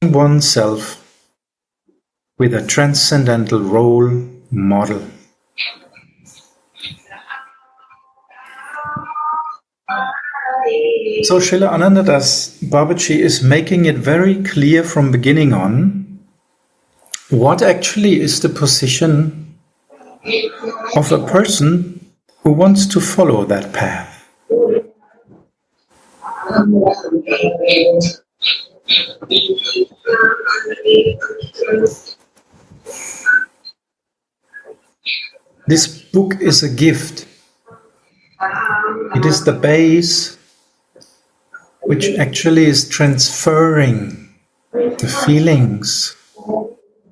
oneself with a transcendental role model. So Srila Anandadas Babaji is making it very clear from beginning on what actually is the position of a person who wants to follow that path. This book is a gift. It is the base which actually is transferring the feelings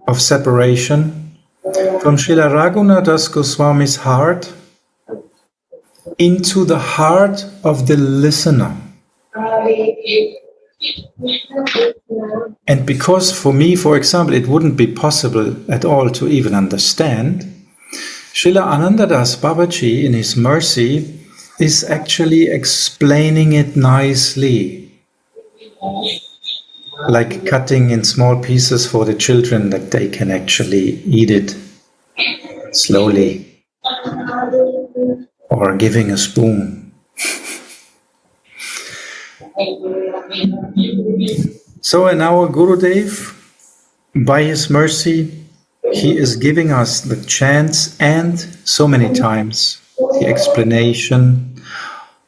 of separation from Srila Raghunath Goswami's heart into the heart of the listener. And because for me, for example, it wouldn't be possible at all to even understand, Srila Anandadas Babaji, in his mercy, is actually explaining it nicely, like cutting in small pieces for the children that they can actually eat it slowly, or giving a spoon. So in our Gurudev, by his mercy, he is giving us the chance and so many times the explanation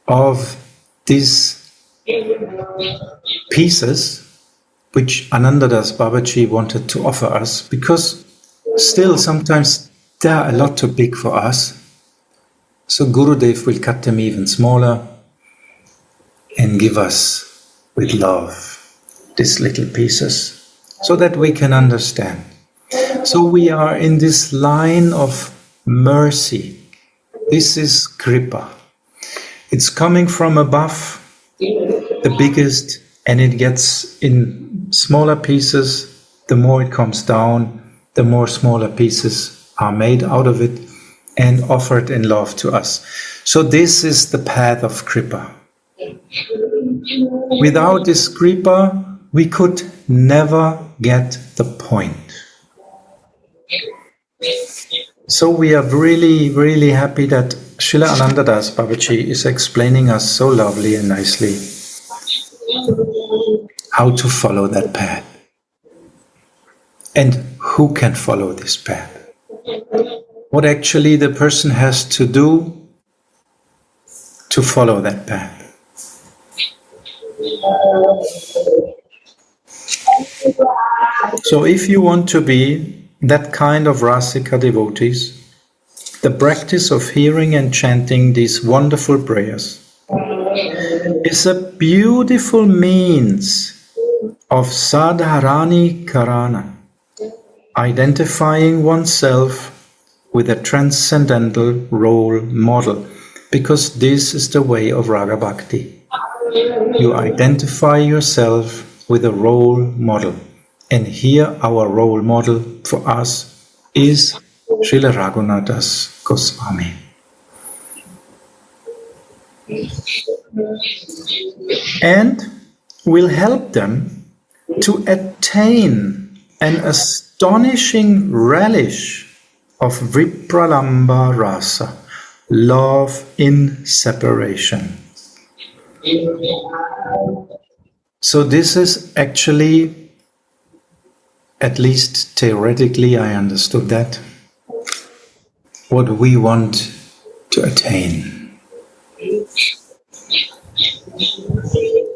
of these pieces which Anandadas Babaji wanted to offer us, because still sometimes they are a lot too big for us. So Gurudev will cut them even smaller and give us with love these little pieces so that we can understand. So we are in this line of mercy. This is Kripa. It's coming from above, the biggest, and it gets in smaller pieces. The more it comes down, the more smaller pieces are made out of it and offered in love to us. So this is the path of Kripa. Without this Kripa, we could never get the point. So we are really, really happy that Srila Anandadas Babaji is explaining us so lovely and nicely how to follow that path. And who can follow this path? What actually the person has to do to follow that path. So if you want to be that kind of Rasika devotees, the practice of hearing and chanting these wonderful prayers is a beautiful means of sadharani karana, identifying oneself with a transcendental role model, because this is the way of Raga Bhakti. You identify yourself with a role model. And here our role model for us is Srila Raghunath Goswami. And will help them to attain an astonishing relish of Vipralamba Rasa, love in separation. So this is actually, at least theoretically, I understood that, what we want to attain.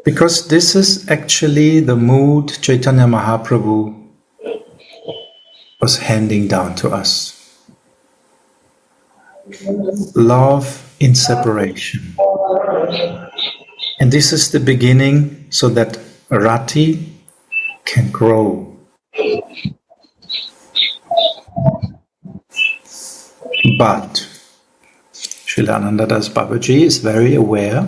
Because this is actually the mood Caitanya Mahaprabhu was handing down to us. Love in separation. And this is the beginning so that Rati can grow. But Srila Anandadas Babaji is very aware.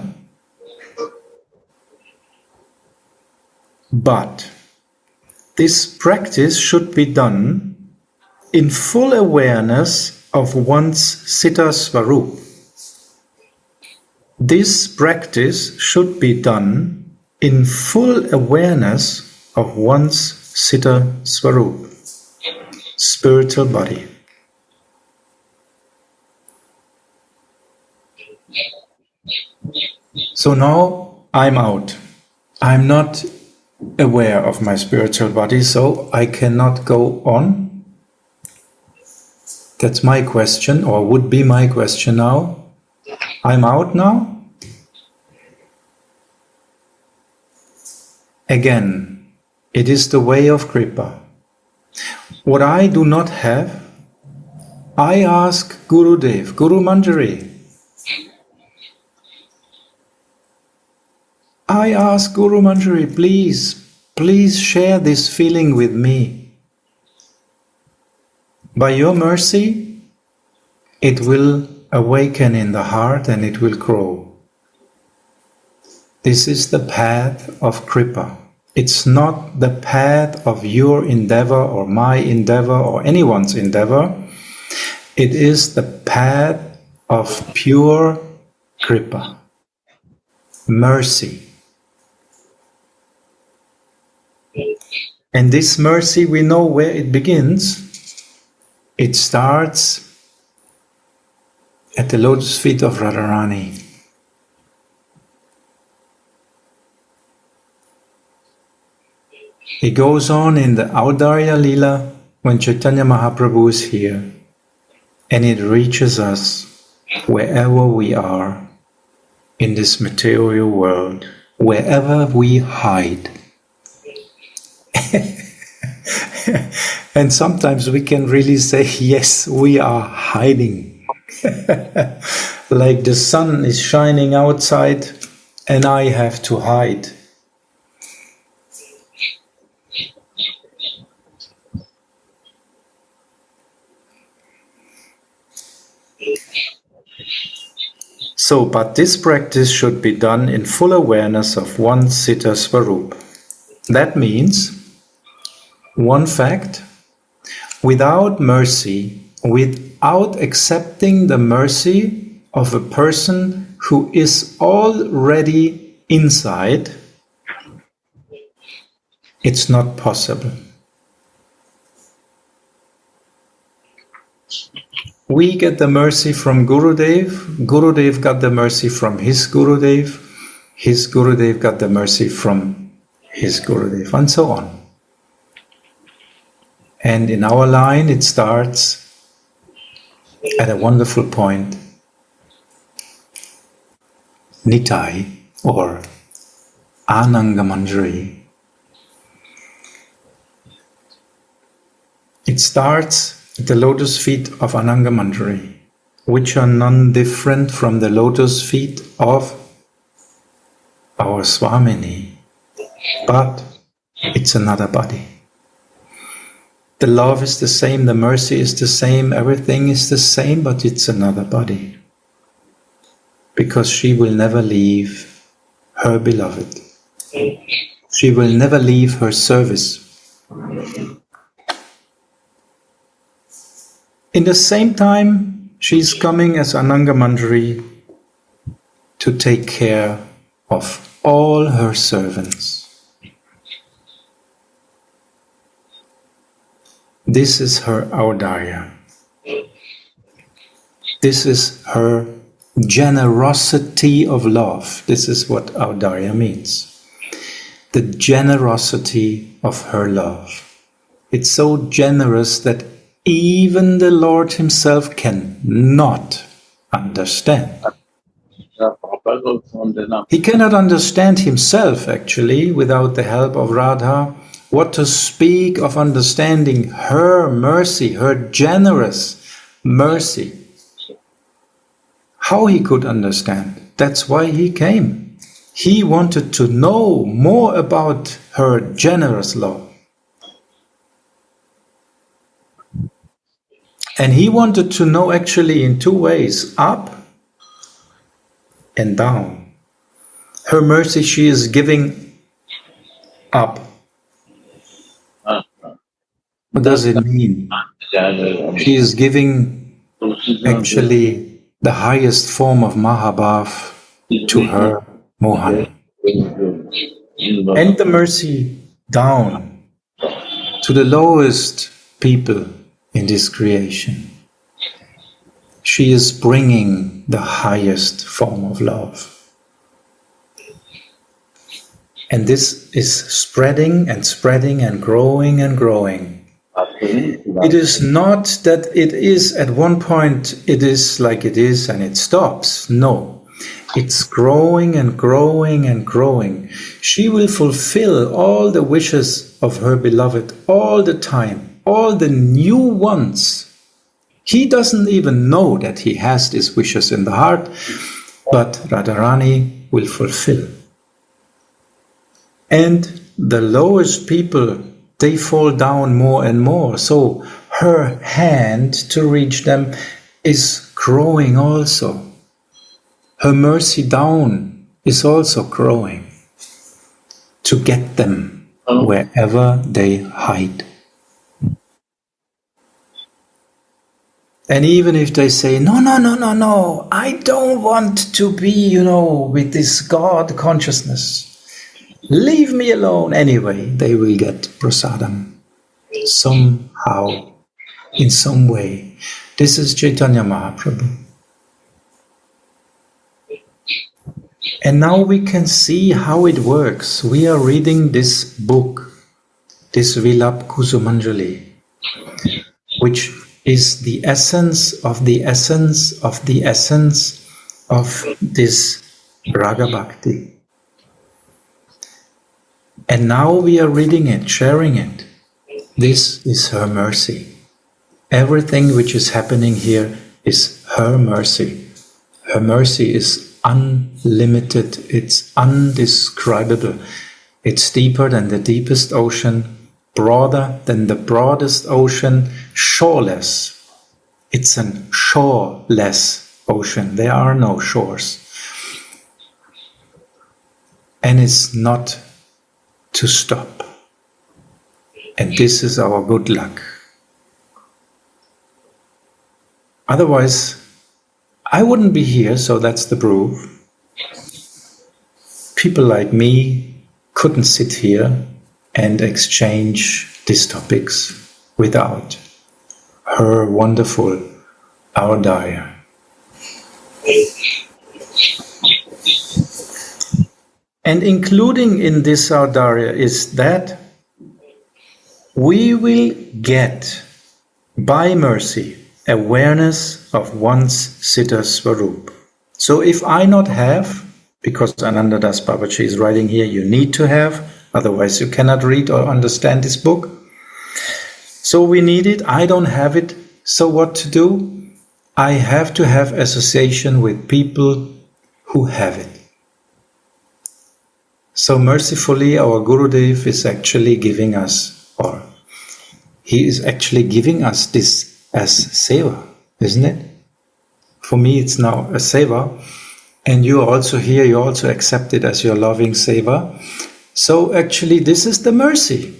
But this practice should be done in full awareness of one's Siddha Swarup. This practice should be done in full awareness of one's Siddha Swarup, spiritual body. So now I'm out. I'm not aware of my spiritual body, so I cannot go on. That's my question, or would be my question now. I'm out now. Again, it is the way of Kripa. What I do not have, I ask Gurudev, Guru Manjari. I ask Guru Manjari, please share this feeling with me. By your mercy, it will awaken in the heart and it will grow. This is the path of Kripa. It's not the path of your endeavor or my endeavor or anyone's endeavor. It is the path of pure Kripa, mercy. And this mercy, we know where it begins. It starts at the lotus feet of Radharani. It goes on in the Audarya Lila when Caitanya Mahaprabhu is here, and it reaches us wherever we are in this material world, wherever we hide. And sometimes we can really say, yes, we are hiding. Like the sun is shining outside and I have to hide. So, but this practice should be done in full awareness of one Siddha Swarup. That means, one fact, without mercy, without accepting the mercy of a person who is already inside, it's not possible. We get the mercy from Gurudev, Gurudev got the mercy from his Gurudev got the mercy from his Gurudev, and so on. And in our line it starts at a wonderful point, Nitai or Anangamanjari. It starts at the lotus feet of Anangamanjari, which are none different from the lotus feet of our Swamini, but it's another body. The love is the same, the mercy is the same, everything is the same, but it's another body. Because she will never leave her beloved. She will never leave her service. In the same time, she's coming as Anangamanjari to take care of all her servants. This is her Audarya. This is her generosity of love. This is what Audarya means. The generosity of her love. It's so generous that even the Lord himself cannot understand. He cannot understand himself, actually, without the help of Radha. What to speak of understanding her mercy, her generous mercy. How he could understand. That's why he came. He wanted to know more about her generous love. And he wanted to know actually in two ways, up and down. Her mercy she is giving up. What does it mean? She is giving actually the highest form of Mahabhav to her Mohan. And the mercy down. to the lowest people in this creation. She is bringing the highest form of love. And this is spreading and spreading and growing and growing. It is not that it is at one point it is like it is and it stops. No, it's growing and growing and growing. She will fulfill all the wishes of her beloved all the time, all the new ones. He doesn't even know that he has these wishes in the heart, but Radharani will fulfill. And the lowest people, they fall down more and more. So her hand to reach them is growing also. Her mercy down is also growing to get them wherever they hide. And even if they say, no, I don't want to be, with this God consciousness. Leave me alone. Anyway, they will get prasadam somehow, in some way. This is Caitanya Mahaprabhu. And now we can see how it works. We are reading this book, this Vilap Kusumanjali, which is the essence of the essence of the essence of this Raga Bhakti. And now we are reading it, sharing it. This is her mercy. Everything which is happening here is her mercy. Her mercy is unlimited, it's undescribable. It's deeper than the deepest ocean, broader than the broadest ocean, shoreless. It's an shoreless ocean. There are no shores. And it's not to stop. And this is our good luck. Otherwise, I wouldn't be here, so that's the proof. People like me couldn't sit here and exchange these topics without her wonderful Audaya. And including in this Audaya is that we will get, by mercy, awareness of one's Siddha Swarup. So if I not have, because Ananda Das Babaji is writing here, you need to have, otherwise you cannot read or understand this book. So we need it, I don't have it, so what to do? I have to have association with people who have it. So mercifully our Gurudev is actually giving us, or he is actually giving us this as seva, isn't it? For me it's now a seva, and you are also here, you also accept it as your loving seva. So actually this is the mercy.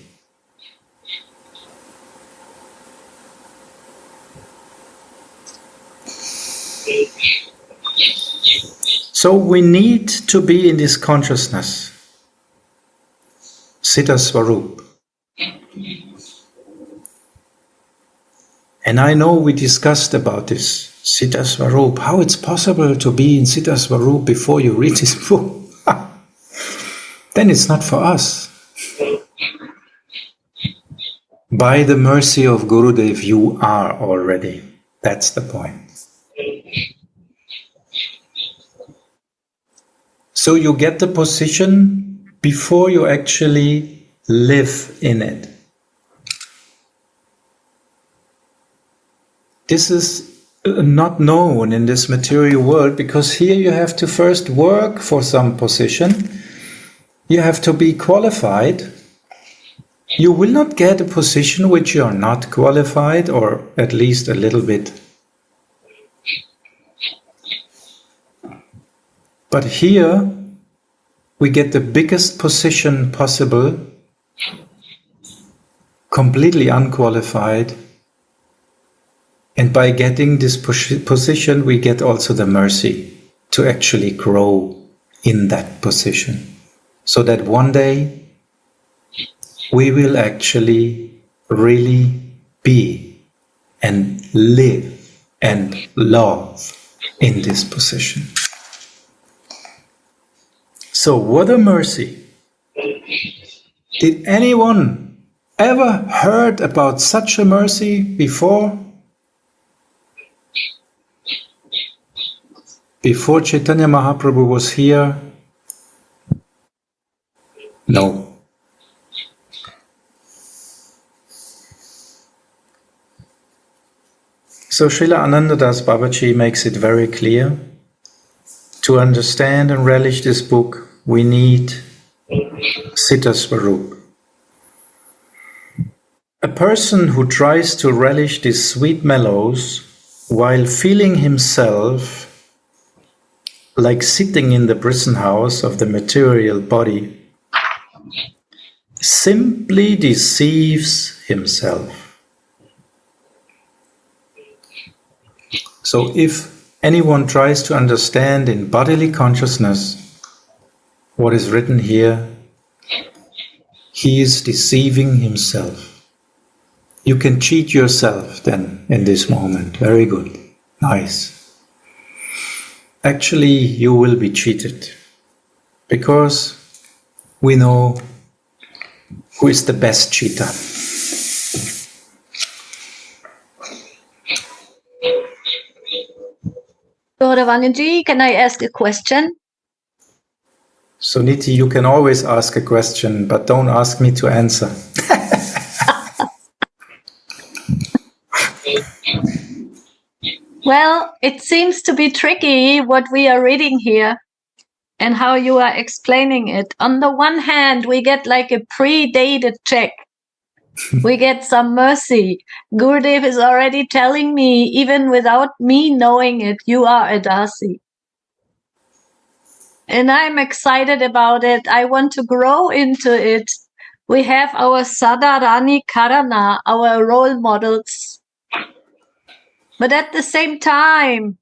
So we need to be in this consciousness, Siddha Swarup. And I know we discussed about this, Siddha Swarup, how it's possible to be in Siddha Swarup before you read this book. Then it's not for us. By the mercy of Gurudev, you are already. That's the point. So you get the position before you actually live in it. This is not known in this material world, because here you have to first work for some position. You have to be qualified. You will not get a position which you are not qualified, or at least a little bit. But here we get the biggest position possible, completely unqualified. And by getting this position, we get also the mercy to actually grow in that position. So that one day we will actually really be and live and love in this position. So what a mercy. Did anyone ever heard about such a mercy before? Before Chaitanya Mahaprabhu was here? No. So Srila Anandadas Babaji makes it very clear. To understand and relish this book, we need Siddha Swarup. A person who tries to relish these sweet mellows while feeling himself like sitting in the prison house of the material body simply deceives himself. So if anyone tries to understand in bodily consciousness what is written here, he is deceiving himself. You can cheat yourself then in this moment. Very good. Nice. Actually, you will be cheated because we know who is the best cheater. Ravanji, can I ask a question? Suniti, you can always ask a question, but don't ask me to answer. Well, it seems to be tricky what we are reading here and how you are explaining it. On the one hand, we get like a predated check. We get some mercy. Gurudev is already telling me, even without me knowing it, you are a Dasi. And I'm excited about it. I want to grow into it. We have our Sadharani Karana, our role models. But at the same time,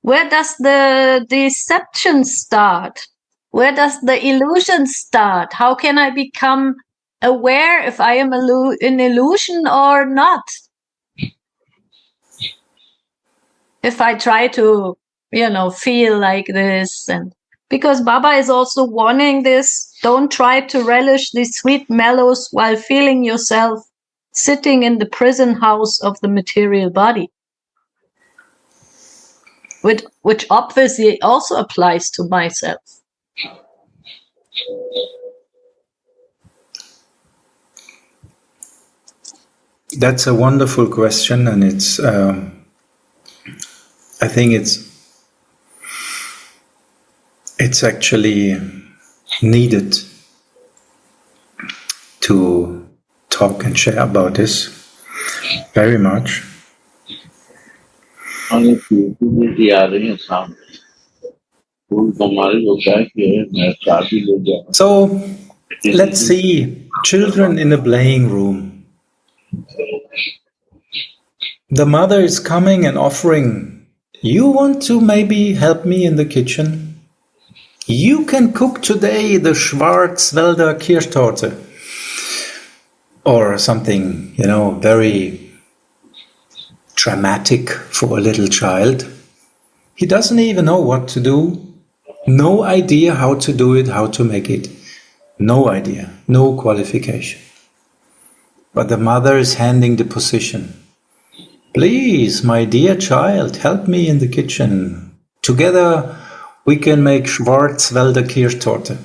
where does the deception start? Where does the illusion start? How can I become aware if I am in illusion or not? If I try to, feel like this, and because Baba is also warning this, don't try to relish these sweet mellows while feeling yourself sitting in the prison house of the material body. Which obviously also applies to myself. That's a wonderful question, and it's. I think it's actually needed to talk and share about this very much. So let's see children in a playing room. The mother is coming and offering, you want to maybe help me in the kitchen? You can cook today the Schwarzwälder Kirschtorte. Or something, very dramatic for a little child. He doesn't even know what to do. No idea how to do it, how to make it. No idea, no qualification. But the mother is handing the position. Please, my dear child, help me in the kitchen. Together we can make Schwarzwälder Kirschtorte.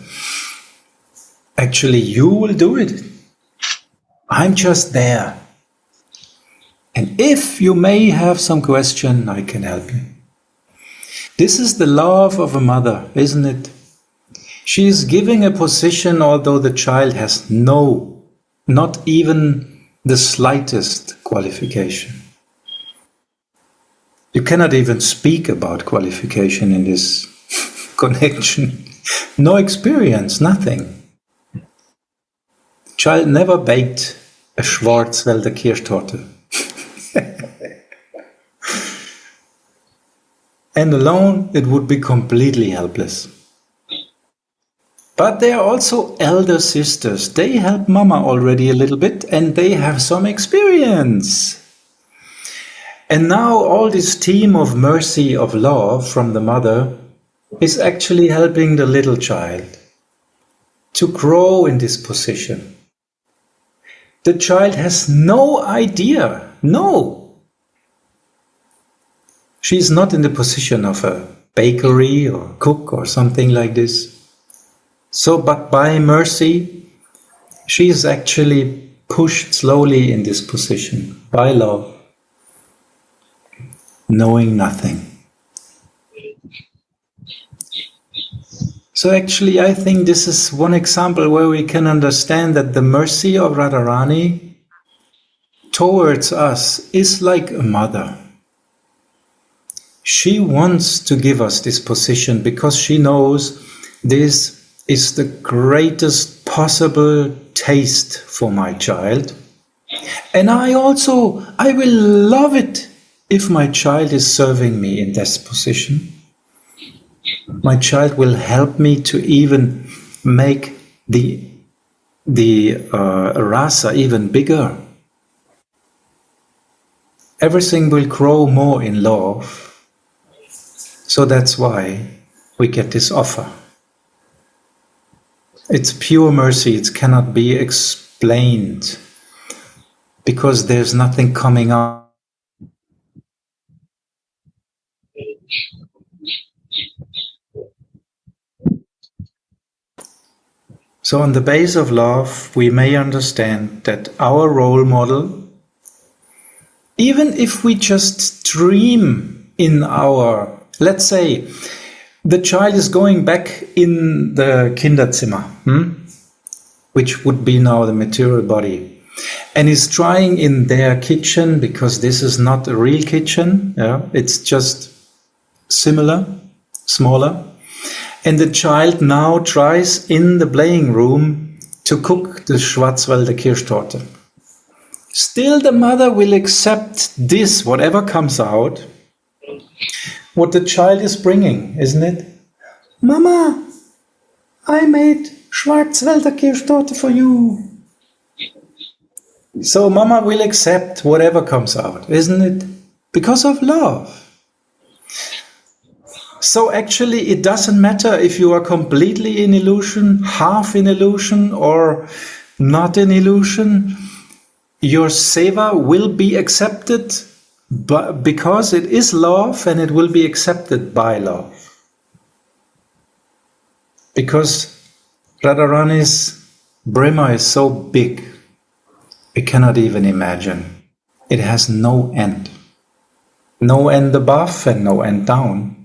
Actually, you will do it. I'm just there. And if you may have some question, I can help you. This is the love of a mother, isn't it? She is giving a position although the child has not even the slightest qualification. You cannot even speak about qualification in this connection. No experience, nothing. The child never baked a Schwarzwälder Kirschtorte. And alone, it would be completely helpless. But they are also elder sisters. They help Mama already a little bit and they have some experience. And now all this team of mercy, of love from the mother is actually helping the little child to grow in this position. The child has no idea. No. She's not in the position of a bakery or cook or something like this. So, but by mercy, she is actually pushed slowly in this position by love, knowing nothing. So actually, I think this is one example where we can understand that the mercy of Radharani towards us is like a mother. She wants to give us this position because she knows this is the greatest possible taste for my child. And I will love it if my child is serving me in this position. My child will help me to even make the rasa even bigger. Everything will grow more in love. So that's why we get this offer. It's pure mercy. It cannot be explained because there's nothing coming out. So on the base of love, we may understand that our role model, even if we just dream in our, let's say, the child is going back in the Kinderzimmer, which would be now the material body, and is trying in their kitchen, because this is not a real kitchen, it's just similar, smaller. And the child now tries in the playing room to cook the Schwarzwälder Kirschtorte. Still the mother will accept this, whatever comes out, what the child is bringing, isn't it? Mama, I made Schwarzwälder Kirschtorte for you. So Mama will accept whatever comes out, isn't it? Because of love. So actually it doesn't matter if you are completely in illusion, half in illusion, or not in illusion. Your seva will be accepted because it is love, and it will be accepted by love. Because Radharani's Brahma is so big, we cannot even imagine. It has no end. No end above and no end down.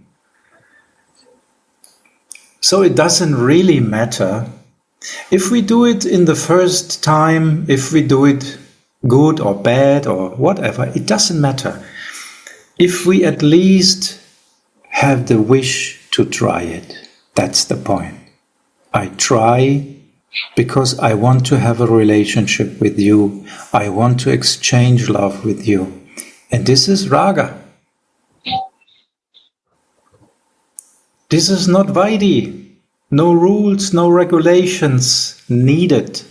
So it doesn't really matter if we do it in the first time, if we do it good or bad or whatever, it doesn't matter. If we at least have the wish to try it, that's the point. I try because I want to have a relationship with you. I want to exchange love with you. And this is Raga. This is not Vaidhi. No rules, no regulations needed.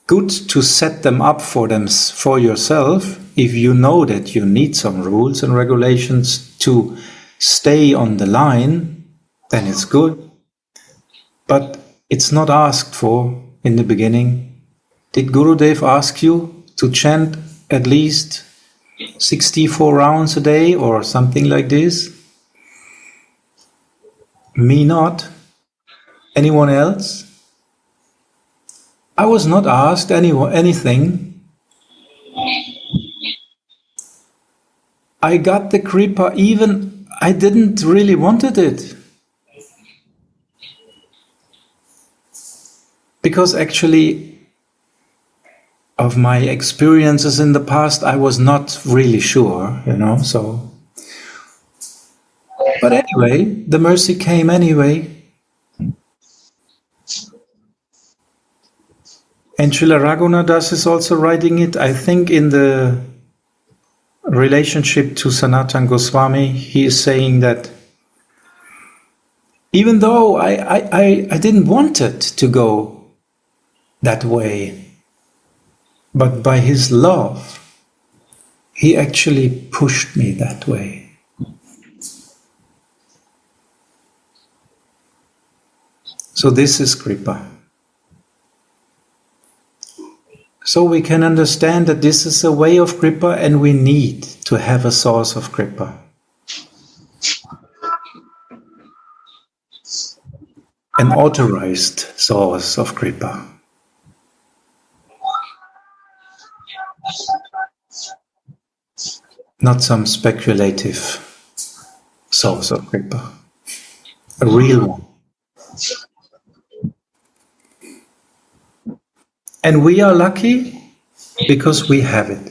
Good to set them up for yourself if you know that you need some rules and regulations to stay on the line, then it's good. But it's not asked for in the beginning. Did Gurudev ask you to chant at least 64 rounds a day or something like this? Me not. Anyone else? I was not asked anything. I got the kripa even I didn't really wanted it. Because actually of my experiences in the past, I was not really sure, so. But anyway, the mercy came anyway. And Srila Raghunadas is also writing it, I think, in the relationship to Sanatana Goswami. He is saying that Even though I didn't want it to go that way. But by his love, he actually pushed me that way. So this is Kripa. So we can understand that this is a way of Kripa, and we need to have a source of Kripa. An authorized source of Kripa. Not some speculative source of Kripa. A real one. And we are lucky because we have it.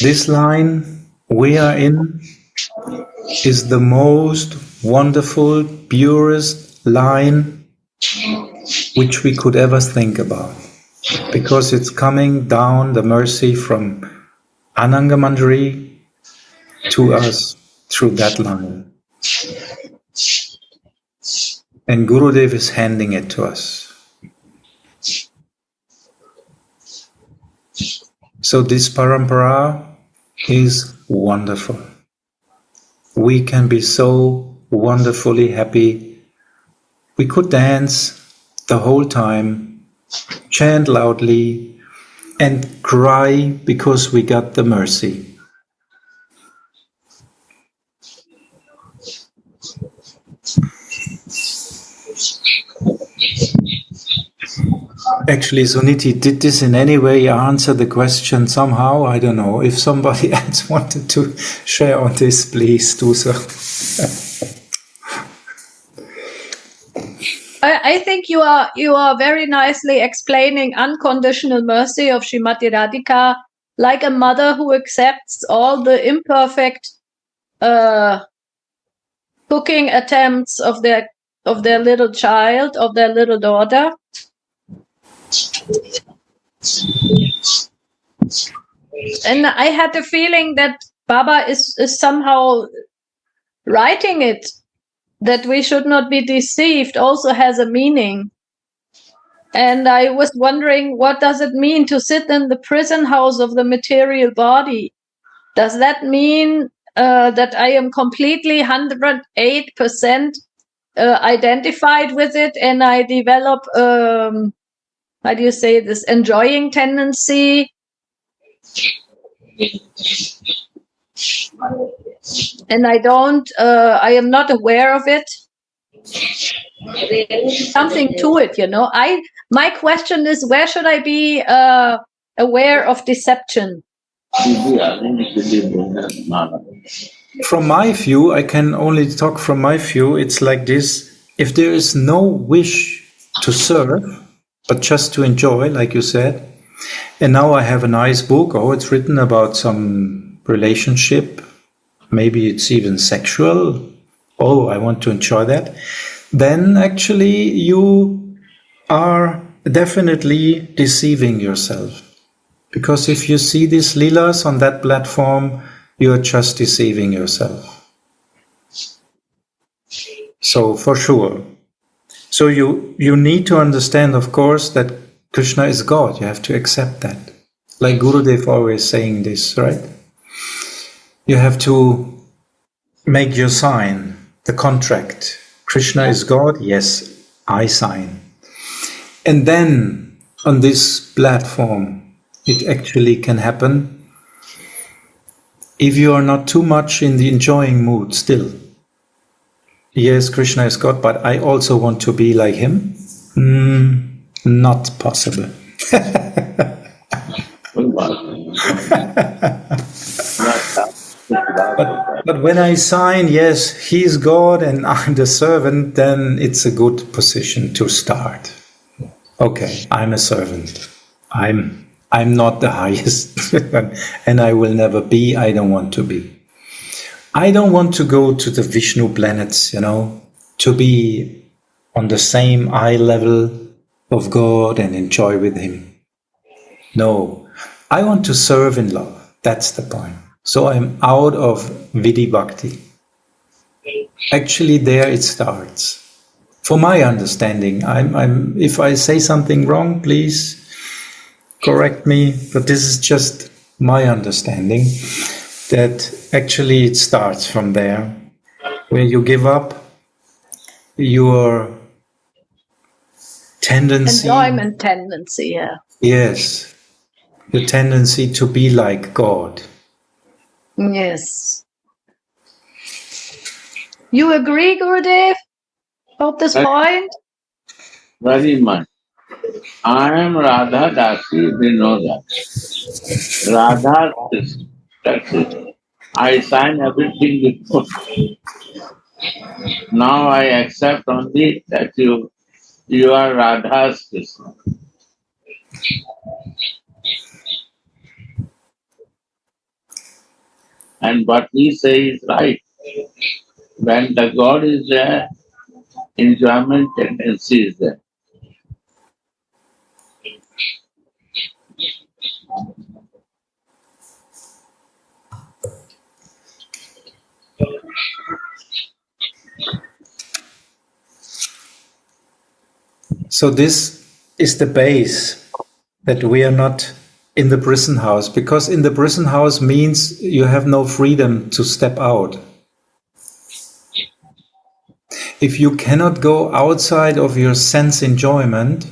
This line we are in is the most wonderful, purest line which we could ever think about. Because it's coming down the mercy from Ananga Manjari to us through that line. And Gurudev is handing it to us. So this parampara is wonderful. We can be so wonderfully happy. We could dance the whole time, chant loudly, and cry because we got the mercy. Actually, Suniti, did this in any way answer the question somehow? I don't know. If somebody else wanted to share on this, please do so. I think you are very nicely explaining unconditional mercy of Srimati Radhika, like a mother who accepts all the imperfect cooking attempts of their little child, of their little daughter. And I had the feeling that Baba is somehow writing it, that we should not be deceived, also has a meaning. And I was wondering, what does it mean to sit in the prison house of the material body? Does that mean that I am completely 108% identified with it, and I develop, how do you say this, enjoying tendency? And I am not aware of it. Something to it, you know. My question is, where should I be aware of deception? From my view, I can only talk from my view. It's like this: if there is no wish to serve, but just to enjoy, like you said, and now I have a nice book, it's written about some relationship, maybe it's even sexual, I want to enjoy that, then actually you are definitely deceiving yourself. Because if you see these leelas on that platform, you are just deceiving yourself. So for sure. So you need to understand, of course, that Krishna is God. You have to accept that. Like Gurudev always saying this, right? You have to make your sign, the contract. Krishna is God, yes, I sign. And then on this platform, it actually can happen if you are not too much in the enjoying mood still. Yes, Krishna is God, but I also want to be like him. Not possible. But when I sign, yes, he's God and I'm the servant, then it's a good position to start. Okay, I'm a servant. I'm not the highest, and I will never be. I don't want to be. I don't want to go to the Vishnu planets, to be on the same eye level of God and enjoy with him. No, I want to serve in love. That's the point. So I'm out of Vidhi Bhakti. Actually, there it starts. For my understanding, if I say something wrong, please correct me, but this is just my understanding, that actually it starts from there, where you give up your tendency. Enjoyment tendency, yeah. Yes, your tendency to be like God. Yes. You agree, Gurudev, about this point? Very much. I am Radha Dasi, we know that. Radha is, that's it. I sign everything before. Now I accept only that you are Radha's Krishna. And what we say is right. When the God is there, enjoyment tendency is there. So this is the base, that we are not in the prison house, because in the prison house means you have no freedom to step out. If you cannot go outside of your sense enjoyment,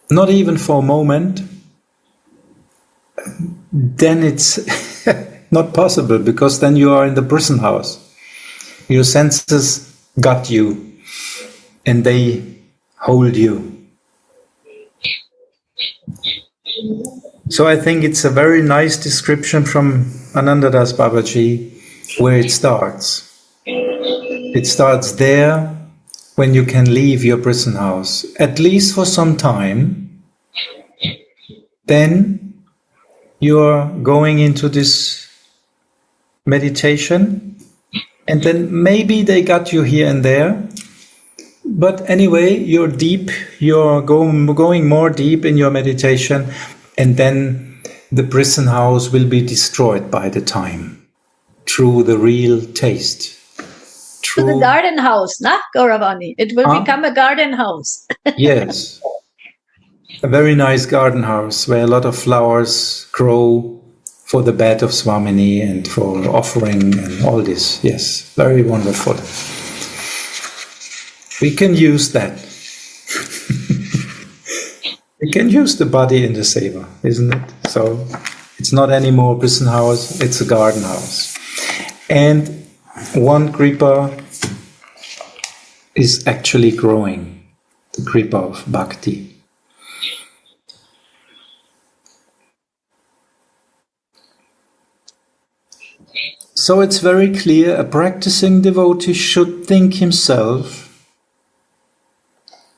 not even for a moment, then it's not possible, because then you are in the prison house. Your senses got you and they hold you. So I think it's a very nice description from Anandadas Babaji where it starts. It starts there when you can leave your prison house, at least for some time. Then you're going into this meditation, and then maybe they got you here and there. But anyway, you're deep, you're going more deep in your meditation, and then the prison house will be destroyed by the time through the real taste. To the garden house, na, Gauravani? It will become a garden house. Yes. A very nice garden house where a lot of flowers grow for the bed of Swamini and for offering and all this. Yes, very wonderful. We can use that. We can use the body in the seva, isn't it? So it's not anymore a prison house, it's a garden house. And one kripa is actually growing, the kripa of bhakti. So it's very clear, a practicing devotee should think himself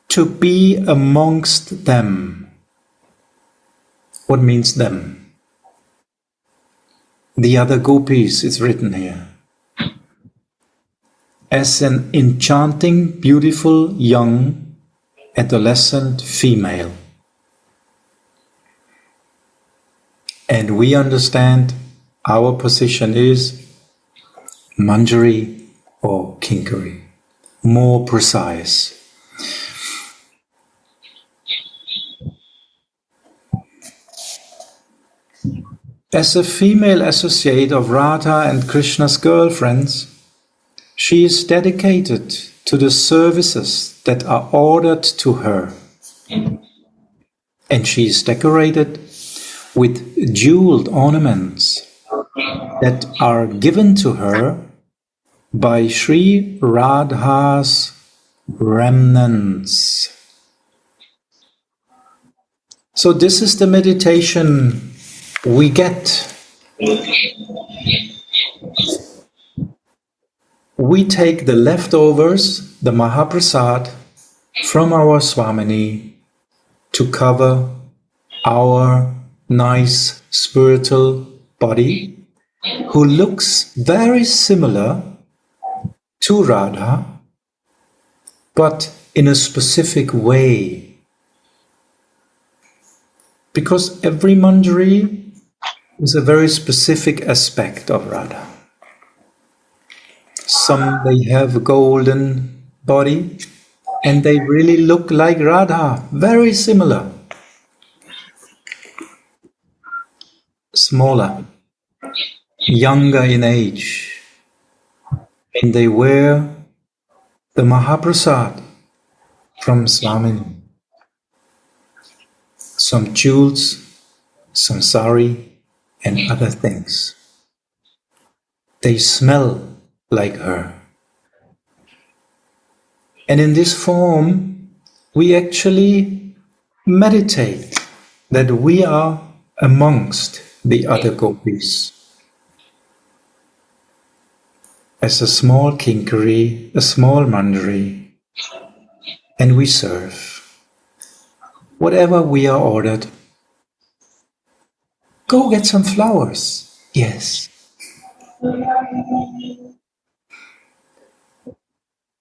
to be amongst them. What means them? The other gopis is written here. As an enchanting, beautiful, young, adolescent female. And we understand our position is Manjari or Kinkari, more precise. As a female associate of Radha and Krishna's girlfriends, she is dedicated to the services that are ordered to her. And she is decorated with jeweled ornaments that are given to her by Sri Radha's remnants. So this is the meditation we get. We take the leftovers, the Mahaprasad, from our Swamini to cover our nice spiritual body, who looks very similar to Radha, but in a specific way. Because every Manjari is a very specific aspect of Radha. Some they have a golden body and they really look like Radha, very similar. Smaller, younger in age, and they wear the Mahaprasad from Swami. Some jewels, some sari, and other things. They smell like her. And in this form, we actually meditate that we are amongst the other gopis. As a small kinkari, a small mandari, and we serve. Whatever we are ordered. Go get some flowers. Yes.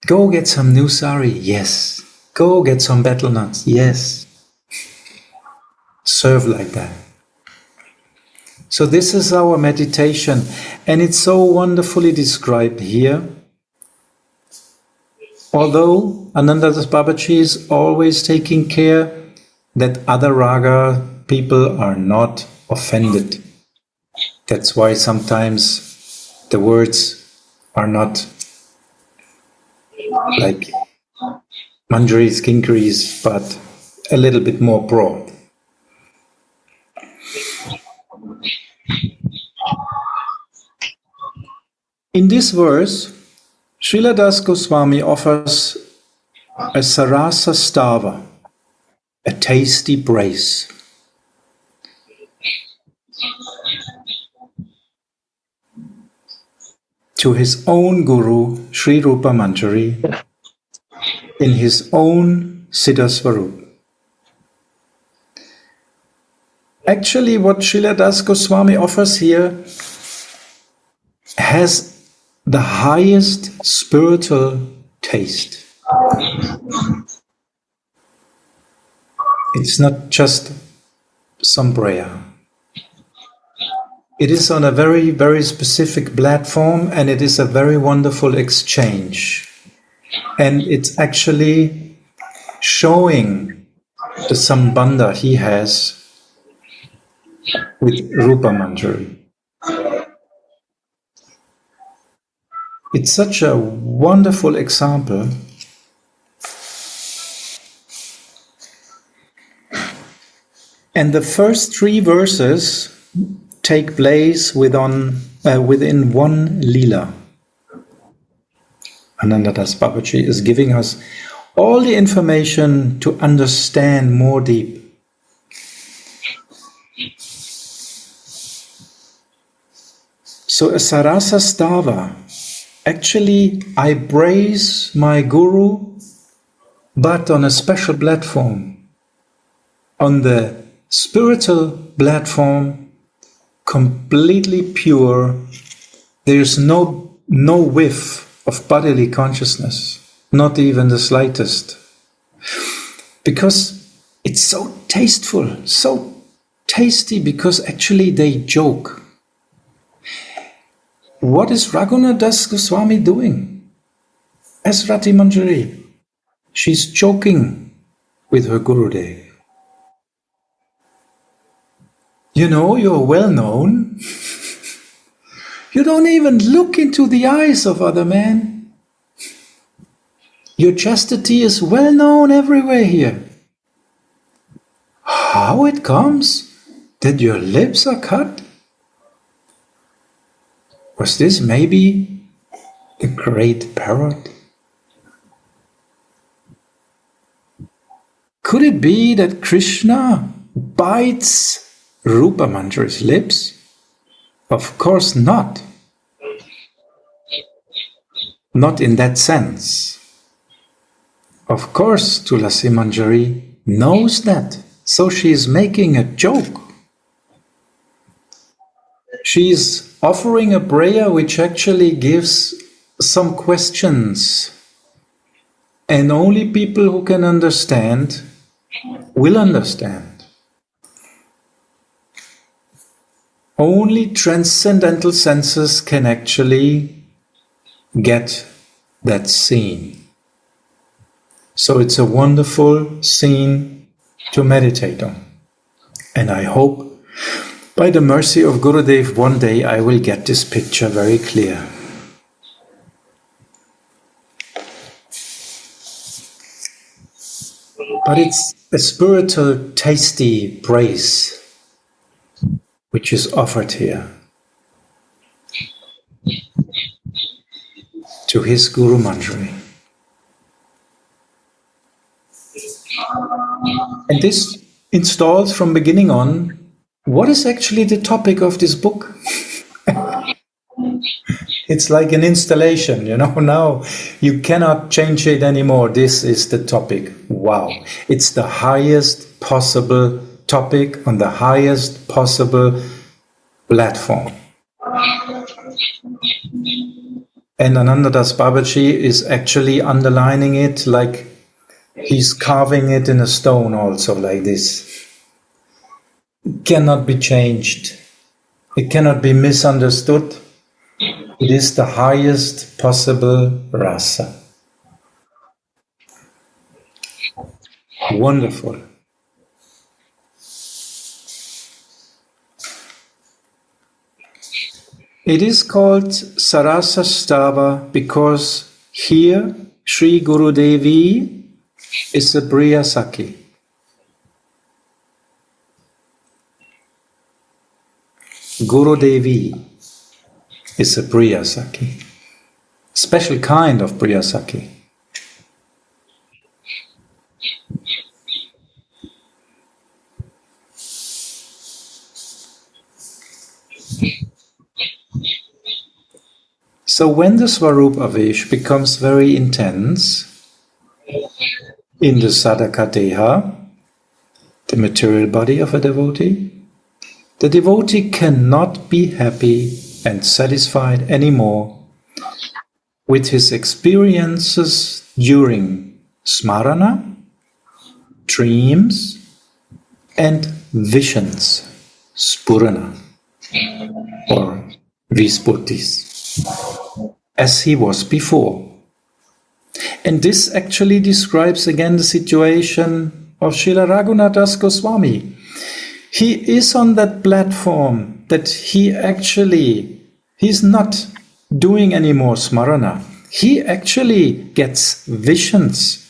Go get some new sari. Yes. Go get some betel nuts. Yes. Serve like that. So this is our meditation, and it's so wonderfully described here. Although Anandadas Babaji is always taking care that other raga people are not offended. That's why sometimes the words are not like manjaris, kinkaris, but a little bit more broad. In this verse, Srila Das Goswami offers a sarasa stava, a tasty praise. To his own guru, Sri Rupa Manjari, in his own Siddha Swarup. Actually, what Srila Das Goswami offers here has the highest spiritual taste. It's not just some prayer. It is on a very, very specific platform, and it is a very wonderful exchange. And it's actually showing the sambandha he has with Rupa Manjari. It's such a wonderful example. And the first 3 verses take place within one lila. Anandadas Babaji is giving us all the information to understand more deep. So a sarasa stava, actually I praise my guru, but on a special platform, on the spiritual platform, completely pure. There's no whiff of bodily consciousness, not even the slightest. Because it's so tasteful, so tasty, because actually they joke. What is Raghunath Das Goswami doing as Rati Manjari? She's joking with her Gurudev. You know, you're well known. You don't even look into the eyes of other men. Your chastity is well known everywhere here. How it comes that your lips are cut? Was this maybe the great parrot? Could it be that Krishna bites Rupa Manjari's lips? Of course not. Not in that sense. Of course, Tulasi Manjari knows that, so she is making a joke. She is offering a prayer which actually gives some questions, and only people who can understand will understand. Only transcendental senses can actually get that scene. So it's a wonderful scene to meditate on. And I hope, by the mercy of Gurudev, one day I will get this picture very clear. But it's a spiritual, tasty praise which is offered here to his Guru Manjari. And this installs from beginning on what is actually the topic of this book. It's like an installation, now you cannot change it anymore. This is the topic. Wow. It's the highest possible topic on the highest possible platform. And Anandadas Babaji is actually underlining it like he's carving it in a stone also, like this. It cannot be changed. It cannot be misunderstood. It is the highest possible rasa. Wonderful. It is called Sarasa Stava because here Sri Guru Devi is a Briya Saki. Guru Devi is a Briya Saki, special kind of Briya Saki. So when the Swarup Avesh becomes very intense in the Sadhaka Deha, the material body of a devotee, the devotee cannot be happy and satisfied anymore with his experiences during smarana, dreams, and visions, spurana, or vispurtis, as he was before. And this actually describes again the situation of Srila Raghunath Das Goswami. He is on that platform that he's not doing any more smarana. He actually gets visions,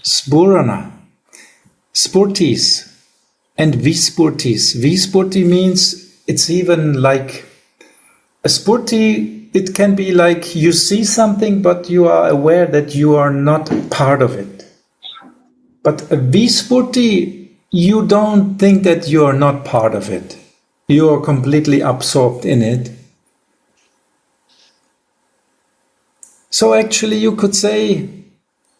spurana, spurtis, and vispurtis. Vispurti means it's even like a spurti. It can be like you see something, but you are aware that you are not part of it. But a vispurti, you don't think that you are not part of it. You are completely absorbed in it. So actually you could say,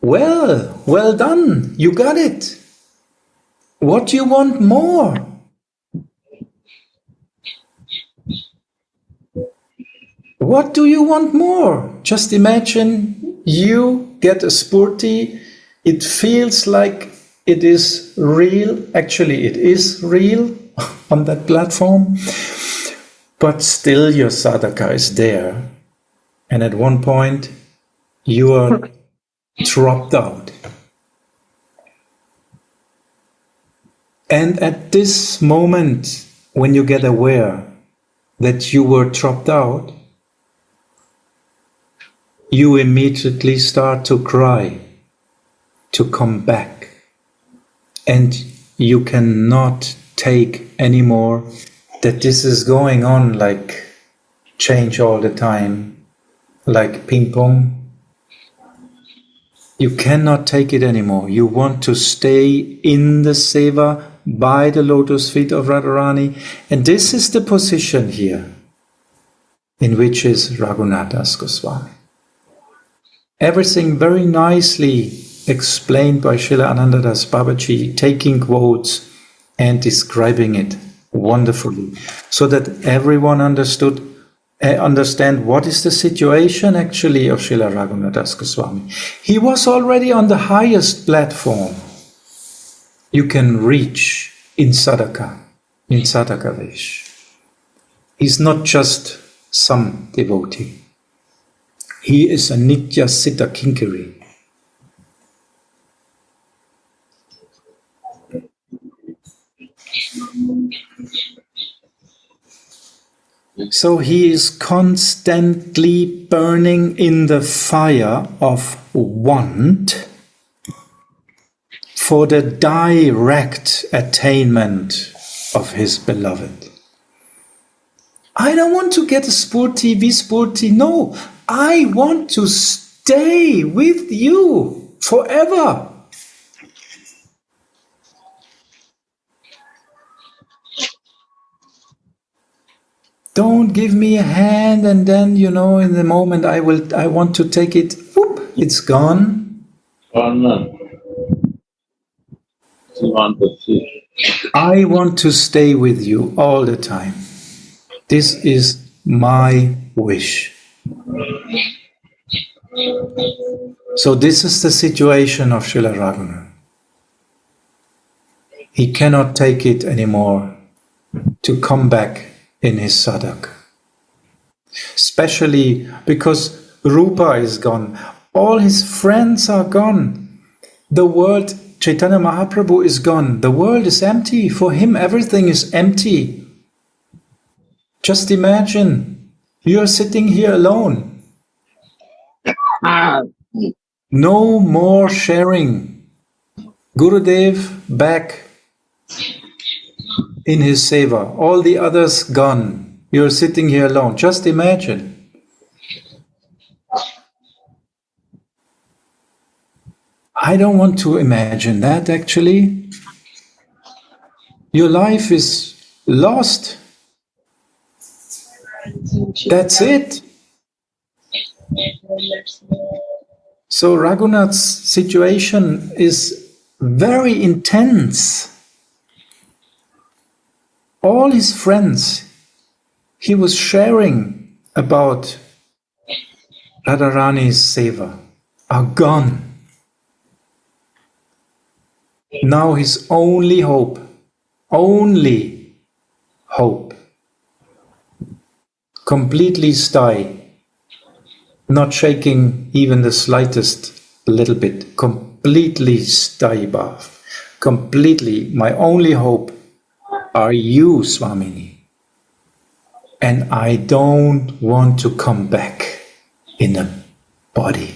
well done, you got it. What do you want more? What do you want more? Just imagine you get a spurti, it feels like it is real. Actually, it is real on that platform, but still your sadhaka is there. And at one point, you are dropped out. And at this moment, when you get aware that you were dropped out, you immediately start to cry, to come back. And you cannot take anymore that this is going on like change all the time, like ping pong. You cannot take it anymore. You want to stay in the seva by the lotus feet of Radharani. And this is the position here in which is Raghunath Das Goswami. Everything very nicely explained by Srila Anandadas Babaji, taking quotes and describing it wonderfully, so that everyone understand what is the situation actually of Srila Raghunath Das Goswami. He was already on the highest platform you can reach in sadhaka, in sadhaka vesh. He's not just some devotee. He is a Nitya Siddha Kinkari. So he is constantly burning in the fire of want for the direct attainment of his beloved. I don't want to get a spurti, vispurti. No, I want to stay with you forever. Don't give me a hand and then, in the moment I want to take it, whoop, it's gone. I want to stay with you all the time. This is my wish. So this is the situation of Srila Raghunath. He cannot take it anymore to come back in his sadhak. Especially because Rupa is gone. All his friends are gone. The world, Chaitanya Mahaprabhu is gone. The world is empty. For him, everything is empty. Just imagine, you are sitting here alone. No more sharing. Gurudev back in his seva. All the others gone. You're sitting here alone. Just imagine. I don't want to imagine that actually. Your life is lost. That's it. So Raghunath's situation is very intense. All his friends he was sharing about Radharani's seva are gone. Now his only hope, completely stay, not shaking even the slightest little bit, completely stay above, completely, my only hope are you, Swamini. And I don't want to come back in a body.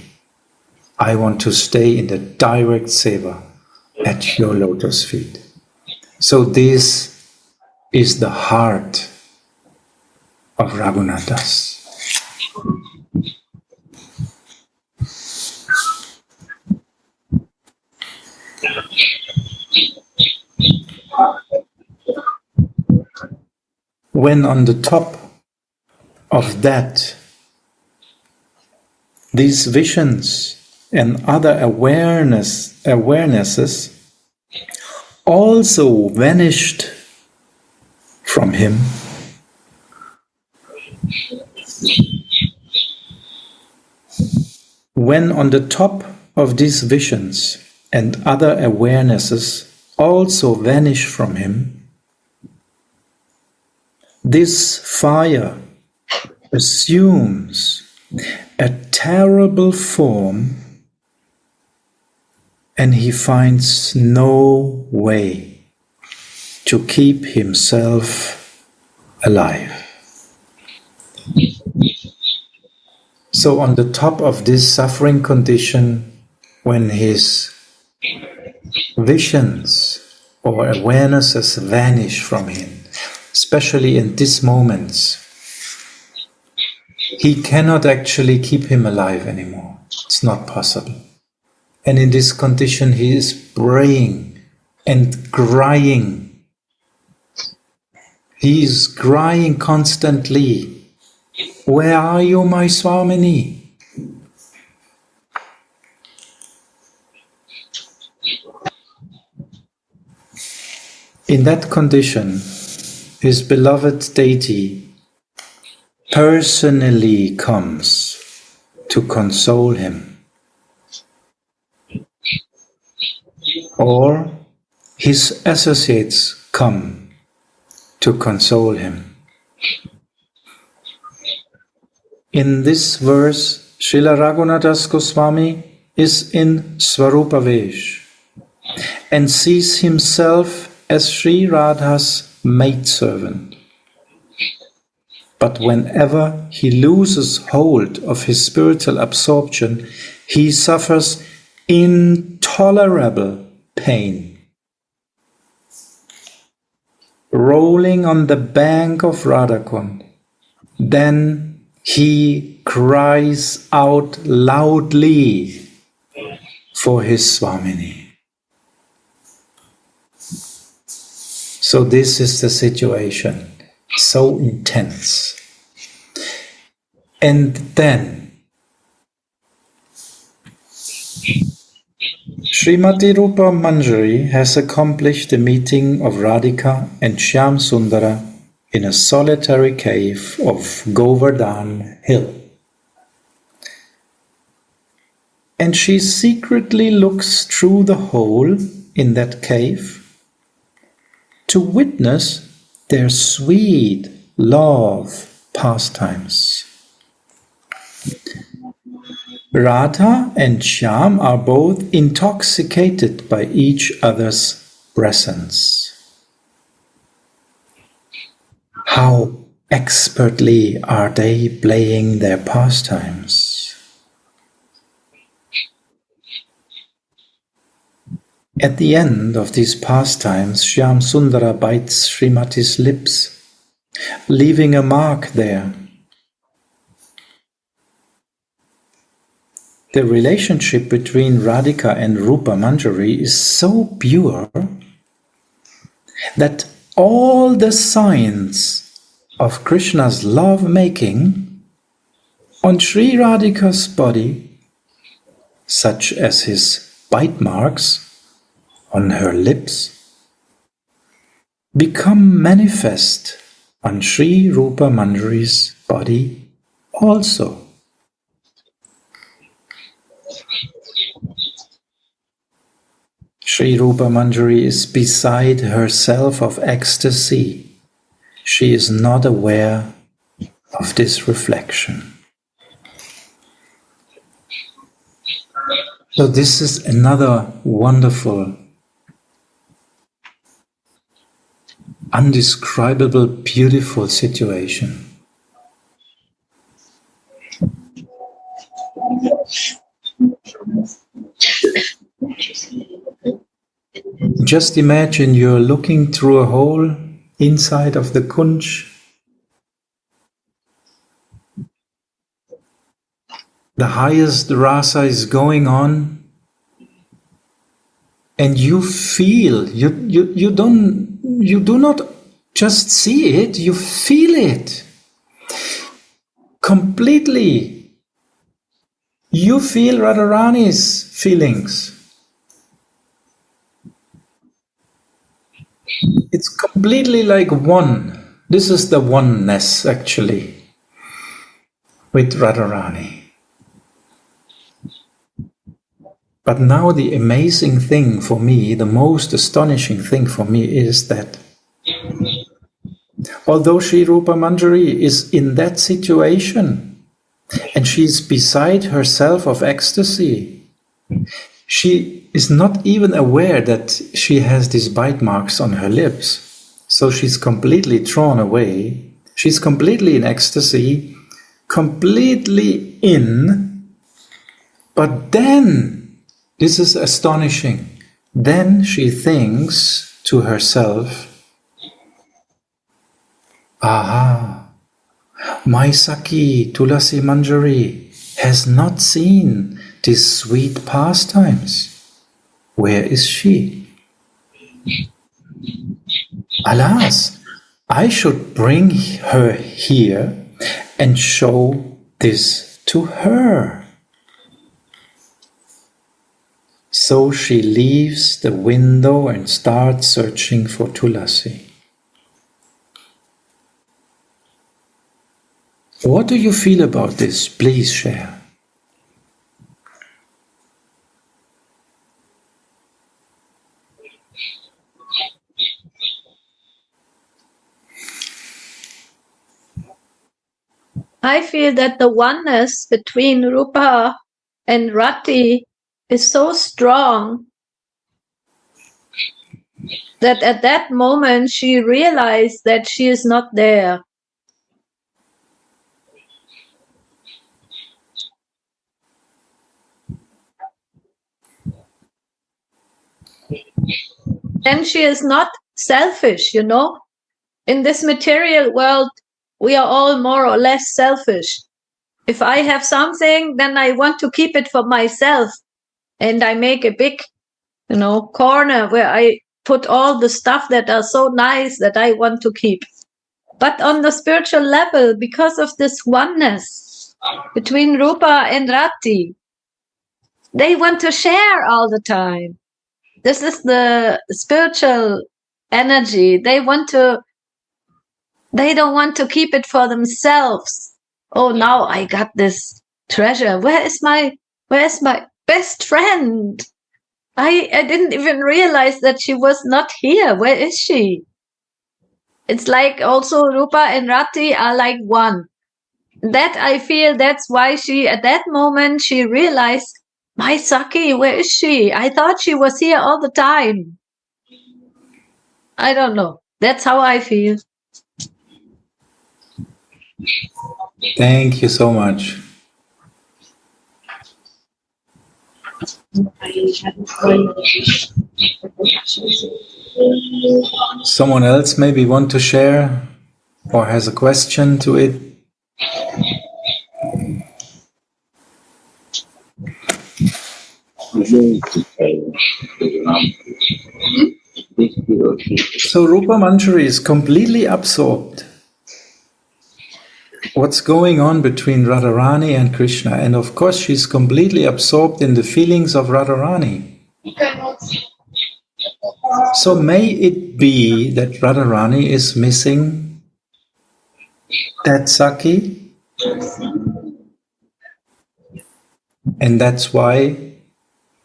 I want to stay in the direct seva at your lotus feet. So this is the heart of Raghunath Das. When on the top of that, these visions and other awarenesses also vanished from him, when on the top of these visions and other awarenesses also vanish from him, this fire assumes a terrible form and he finds no way to keep himself alive. So on the top of this suffering condition, when his visions or awarenesses vanish from him, especially in these moments, he cannot actually keep him alive anymore. It's not possible. And in this condition, he is praying and crying. He is crying constantly. Where are you, my Swamini? In that condition, his beloved deity personally comes to console him, or his associates come to console him. In this verse, Srila Raghunathas Goswami is in Svarupavesh and sees himself as Sri Radha's maidservant. But whenever he loses hold of his spiritual absorption, he suffers intolerable pain. Rolling on the bank of Radhakund, then he cries out loudly for his Swamini. So this is the situation, so intense. And then Srimati Rupa Manjari has accomplished the meeting of Radhika and Shyam Sundara in a solitary cave of Govardhan hill. And she secretly looks through the hole in that cave to witness their sweet love pastimes. Radha and Shyam are both intoxicated by each other's presence. How expertly are they playing their pastimes? At the end of these pastimes, Shyam Sundara bites Srimati's lips, leaving a mark there. The relationship between Radhika and Rupa Manjari is so pure that all the signs of Krishna's love-making on Sri Radhika's body, such as his bite marks on her lips, become manifest on Sri Rupa Manjari's body also. Sri Rupa Manjari is beside herself of ecstasy. She is not aware of this reflection. So this is another wonderful, undescribable, beautiful situation. Just imagine you're looking through a hole inside of the kunj. The highest rasa is going on, and you feel, you do not just see it, you feel it completely. You feel Radharani's feelings. It's completely like one. This is the oneness, actually, with Radharani. But now the amazing thing for me, the most astonishing thing for me is that although Sri Rupa Manjari is in that situation and she's beside herself of ecstasy, she is not even aware that she has these bite marks on her lips. So she's completely thrown away. She's completely in ecstasy, completely in. But then, this is astonishing, then she thinks to herself, aha, my Saki Tulasi Manjari has not seen these sweet pastimes. Where is she? Alas, I should bring her here and show this to her. So she leaves the window and starts searching for Tulasi. What do you feel about this? Please share. I feel that the oneness between Rupa and Rati is so strong that at that moment she realized that she is not there. And she is not selfish, you know. In this material world, we are all more or less selfish. If I have something, then I want to keep it for myself. And I make a big, corner where I put all the stuff that are so nice that I want to keep. But on the spiritual level, because of this oneness between Rupa and Rati, they want to share all the time. This is the spiritual energy. They don't want to keep it for themselves. Oh, now I got this treasure. Where is my best friend? I didn't even realize that she was not here. Where is she? It's like also Rupa and Rati are like one. That I feel that's why at that moment, she realized, my Saki, where is she? I thought she was here all the time. I don't know. That's how I feel. Thank you so much. Someone else maybe want to share or has a question to it? So Rupa Manjari is completely absorbed. What's going on between Radharani and Krishna? And of course she's completely absorbed in the feelings of Radharani. So may it be that Radharani is missing that Saki? And that's why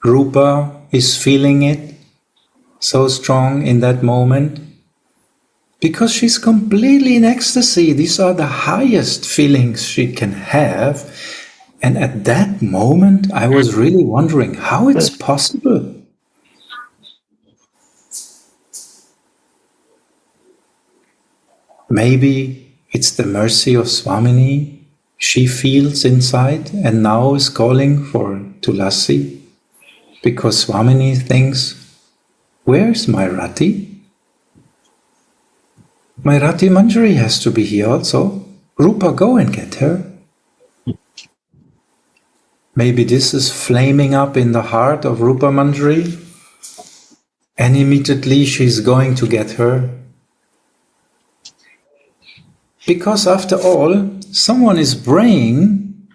Rupa is feeling it so strong in that moment. Because she's completely in ecstasy. These are the highest feelings she can have. And at that moment, I was really wondering how it's possible. Maybe it's the mercy of Swamini she feels inside and now is calling for Tulasi. Because Swamini thinks, where's my Rati? My Rati Manjari has to be here also. Rupa, go and get her. Maybe this is flaming up in the heart of Rupa Manjari. And immediately she's going to get her. Because after all, someone is praying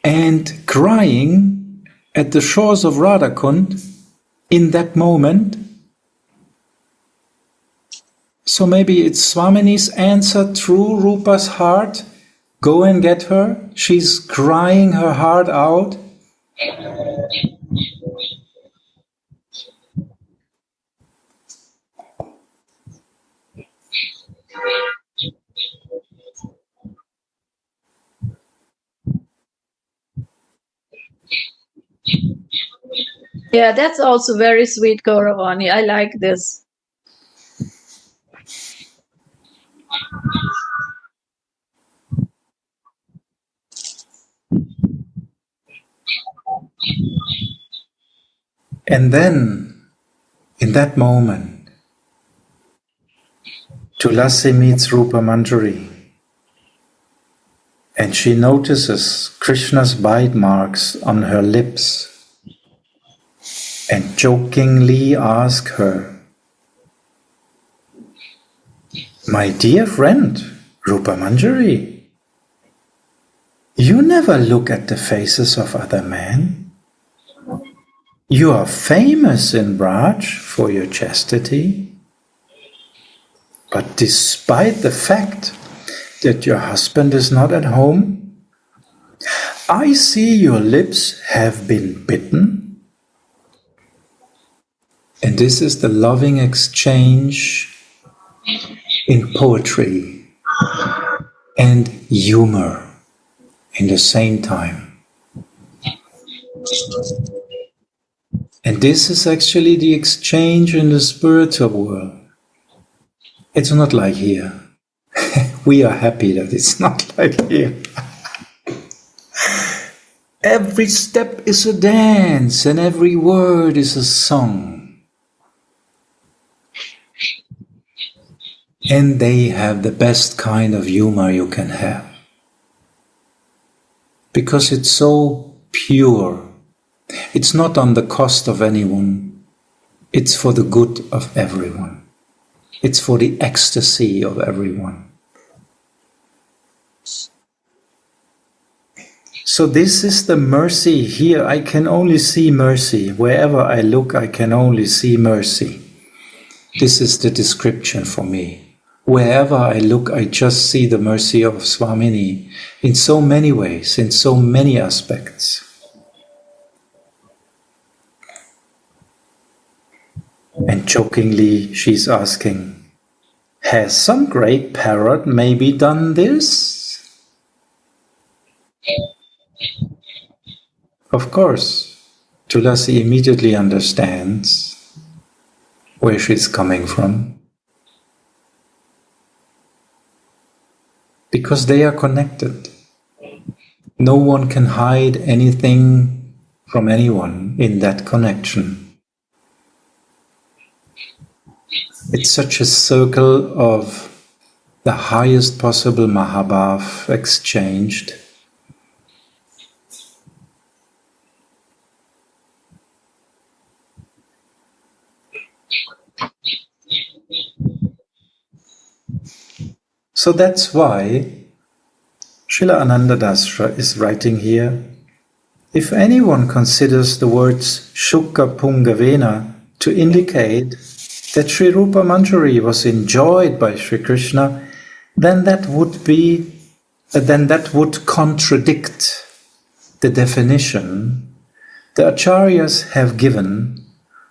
and crying at the shores of Radhakund in that moment. So maybe it's Swamini's answer through Rupa's heart. Go and get her. She's crying her heart out. Yeah, that's also very sweet, Gauravani. I like this. And then, in that moment, Tulasi meets Rupa Manjari. And she notices Krishna's bite marks on her lips and jokingly asks her, my dear friend, Rupa Manjari, you never look at the faces of other men. You are famous in Braj for your chastity. But despite the fact that your husband is not at home, I see your lips have been bitten. And this is the loving exchange in poetry. And humor in the same time. And this is actually the exchange in the spiritual world. It's not like here. We are happy that it's not like here. Every step is a dance and every word is a song. And they have the best kind of humor you can have. Because it's so pure. It's not on the cost of anyone. It's for the good of everyone. It's for the ecstasy of everyone. So this is the mercy here. I can only see mercy. Wherever I look, I can only see mercy. This is the description for me. Wherever I look, I just see the mercy of Swamini in so many ways, in so many aspects. And jokingly, she's asking, has some great parrot maybe done this? Of course, Tulasi immediately understands where she's coming from. Because they are connected. No one can hide anything from anyone in that connection. It's such a circle of the highest possible Mahabhav exchanged. So that's why Srila Anandadas is writing here, if anyone considers the words Shukka Pungavena to indicate that Sri Rupa Manjari was enjoyed by Sri Krishna, then that would contradict the definition the Acharyas have given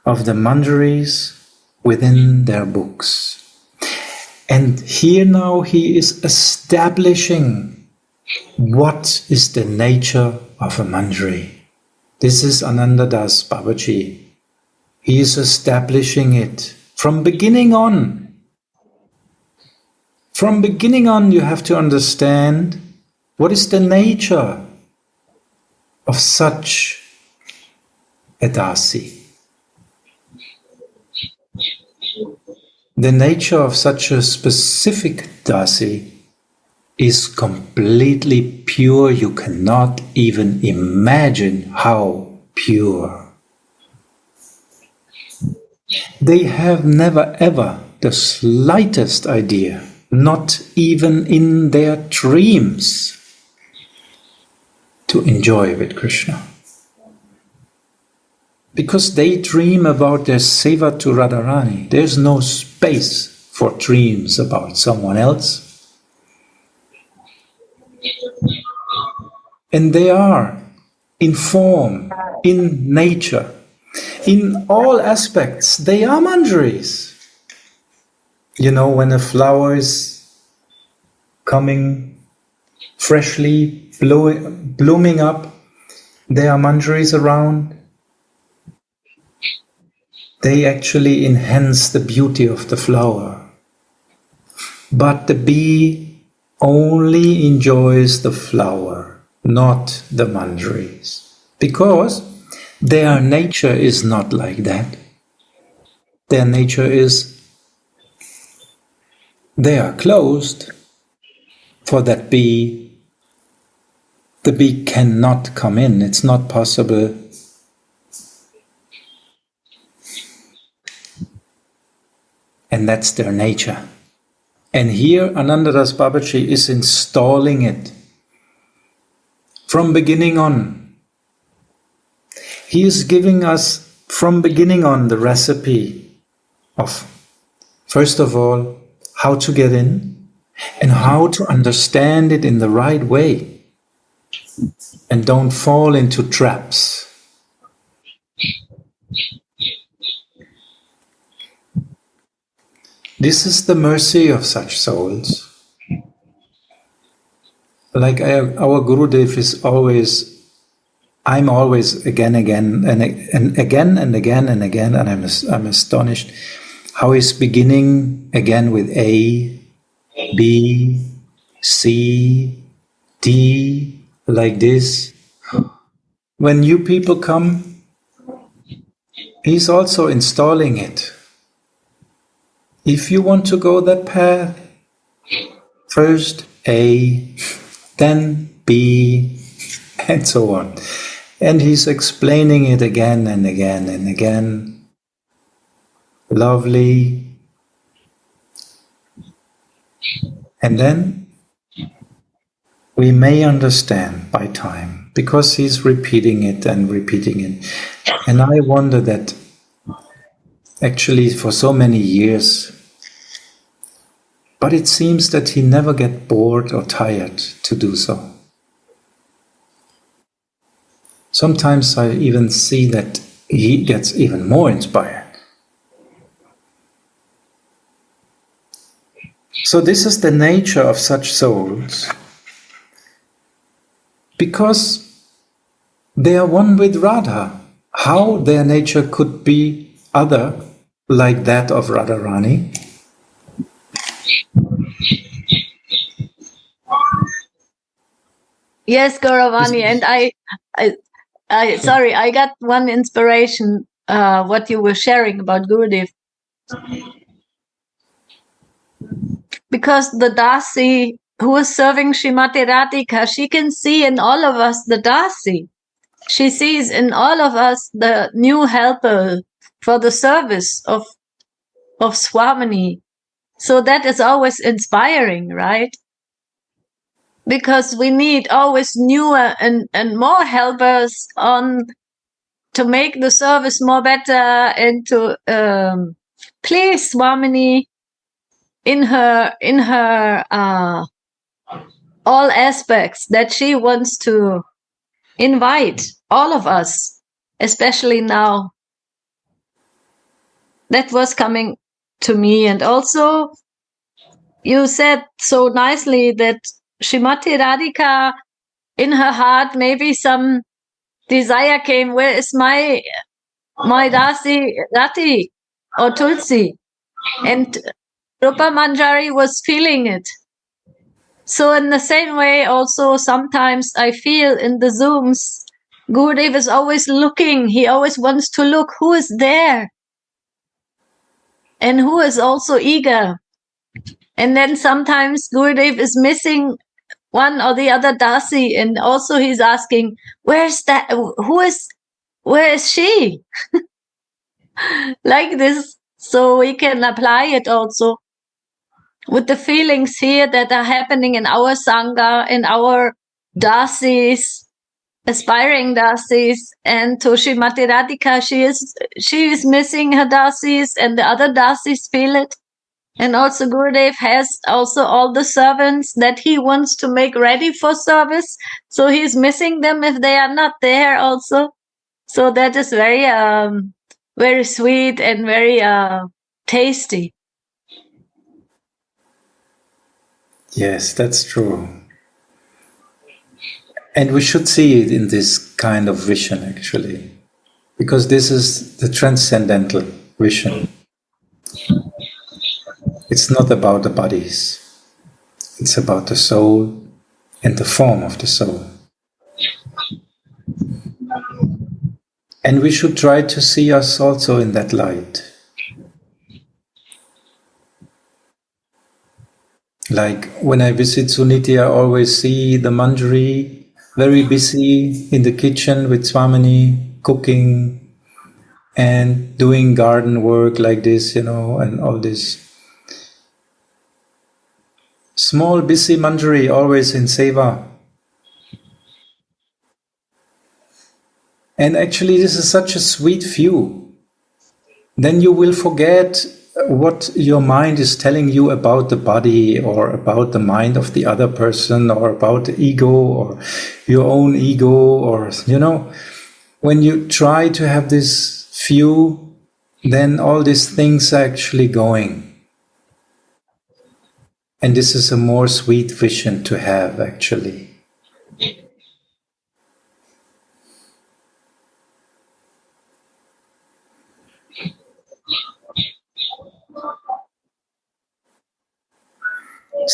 of the Manjaris within their books. And here now he is establishing what is the nature of a Manjari. This is Anandadas Babaji. He is establishing it from beginning on. From beginning on you have to understand what is the nature of such a dasi. The nature of such a specific dasi is completely pure. You cannot even imagine how pure. They have never ever the slightest idea, not even in their dreams, to enjoy with Krishna. Because they dream about their seva to Radharani. There's no space for dreams about someone else. And they are in form, in nature, in all aspects. They are manjaris. You know, when a flower is coming freshly, blooming up, there are manjaris around. They actually enhance the beauty of the flower. But the bee only enjoys the flower, not the manjaris. Because their nature is not like that. Their nature is, they are closed for that bee. The bee cannot come in. It's not possible. And that's their nature. And here Anandadas Babaji is installing it from beginning on. He is giving us from beginning on the recipe of, first of all, how to get in and how to understand it in the right way and don't fall into traps. This is the mercy of such souls. like our Gurudev is always, I'm always again and again, and I'm astonished how he's beginning again with A, B, C, D, like this. When new people come, he's also installing it. If you want to go that path, first A, then B, and so on. And he's explaining it again and again and again. Lovely. And then we may understand by time, because he's repeating it and repeating it. And I wonder that actually for so many years, but it seems that he never gets bored or tired to do so. Sometimes I even see that he gets even more inspired. So this is the nature of such souls, because they are one with Radha. How their nature could be other, like that of Radharani? Yes, Gauravani, and I got one inspiration, what you were sharing about Gurudev. Because the Dasi who is serving Srimati Radhika, she can see in all of us the Dasi. She sees in all of us the new helper for the service of Swamini. So that is always inspiring, right? Because we need always newer and more helpers on to make the service more better and to please Swamini in her all aspects that she wants to invite all of us, especially now. That was coming to me. And also you said so nicely that Srimati Radhika, in her heart, maybe some desire came, where is my Dasi Rati or Tulsi? And Rupa Manjari was feeling it. So in the same way, also sometimes I feel in the Zooms, Gurudev is always looking. He always wants to look who is there and who is also eager. And then sometimes Gurudev is missing one or the other Dasi, and also he's asking, where's that? Where is she? Like this. So we can apply it also with the feelings here that are happening in our Sangha, in our Dasis, aspiring Dasis, and to Srimati Radhika, she is missing her Dasis, and the other Dasis feel it. And also Gurudev has also all the servants that he wants to make ready for service. So he's missing them if they are not there also. So that is very, very sweet and very tasty. Yes, that's true. And we should see it in this kind of vision, actually, because this is the transcendental vision. It's not about the bodies. It's about the soul and the form of the soul. And we should try to see us also in that light. Like when I visit Suniti, I always see the Manjari very busy in the kitchen with Swamini, cooking and doing garden work like this, and all this. Small, busy Manjari, always in seva. And actually, this is such a sweet view. Then you will forget what your mind is telling you about the body, or about the mind of the other person, or about the ego, or your own ego, or, when you try to have this view, then all these things are actually going. And this is a more sweet vision to have, actually.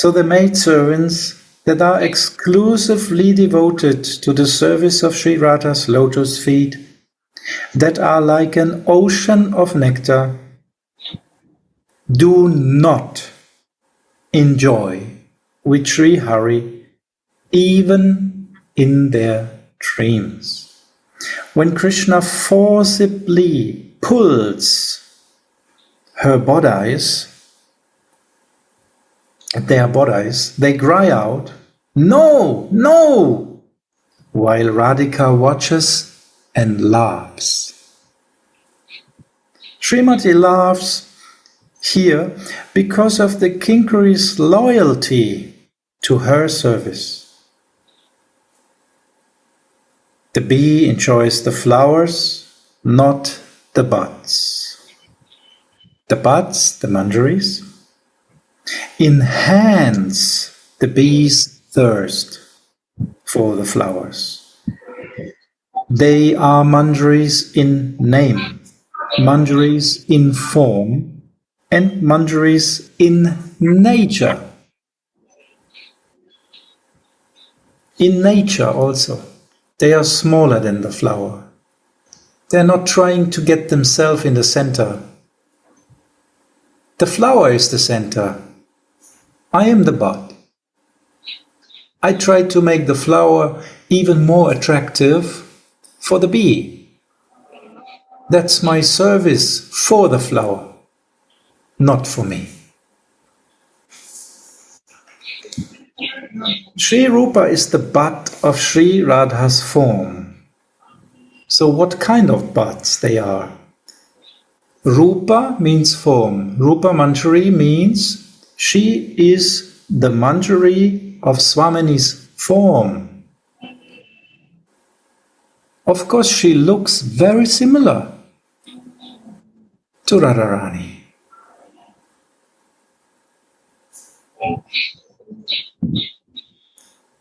So the maidservants that are exclusively devoted to the service of Sri Radha's lotus feet, that are like an ocean of nectar, do not enjoy with Sri Hari even in their dreams. When Krishna forcibly pulls their bodies, they cry out, "No, no!" while Radhika watches and laughs. Srimati laughs here because of the Kinkari's loyalty to her service. The bee enjoys the flowers, not the buds. The buds, the manjaris, enhance the bee's thirst for the flowers. They are manjaris in name, manjaris in form, and manjaris in nature. In nature also, they are smaller than the flower. They are not trying to get themselves in the center. The flower is the center. I am the bud. I try to make the flower even more attractive for the bee. That's my service for the flower, not for me. Sri Rupa is the bud of Sri Radha's form. So what kind of buds they are? Rupa means form. Rupa Manjari means she is the Manjari of Swamini's form. Of course, she looks very similar to Radharani.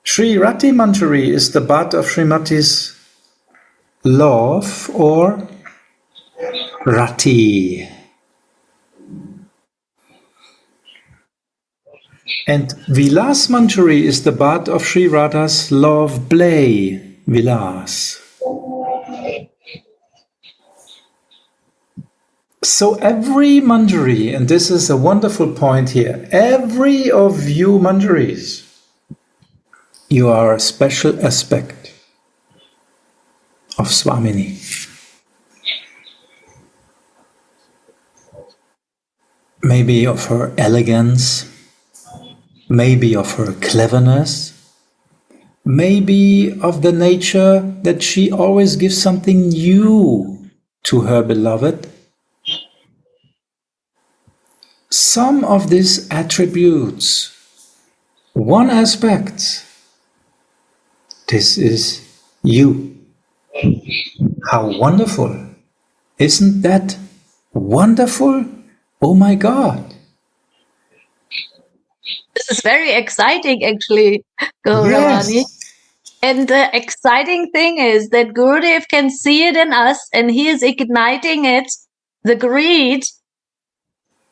Sri Rati Manjari is the bud of Srimati's love, or Rati. And Vilas Manjari is the bud of Sri Radha's love play, Vilas. So every Manjari, and this is a wonderful point here, every of you Manjaris, you are a special aspect of Swamini. Maybe of her elegance, maybe of her cleverness, maybe of the nature that she always gives something new to her beloved. Some of these attributes, one aspect, this is you. How wonderful! Isn't that wonderful? Oh my God! This is very exciting, actually, Gauravani. Yes. And the exciting thing is that Gurudev can see it in us and he is igniting it, the greed,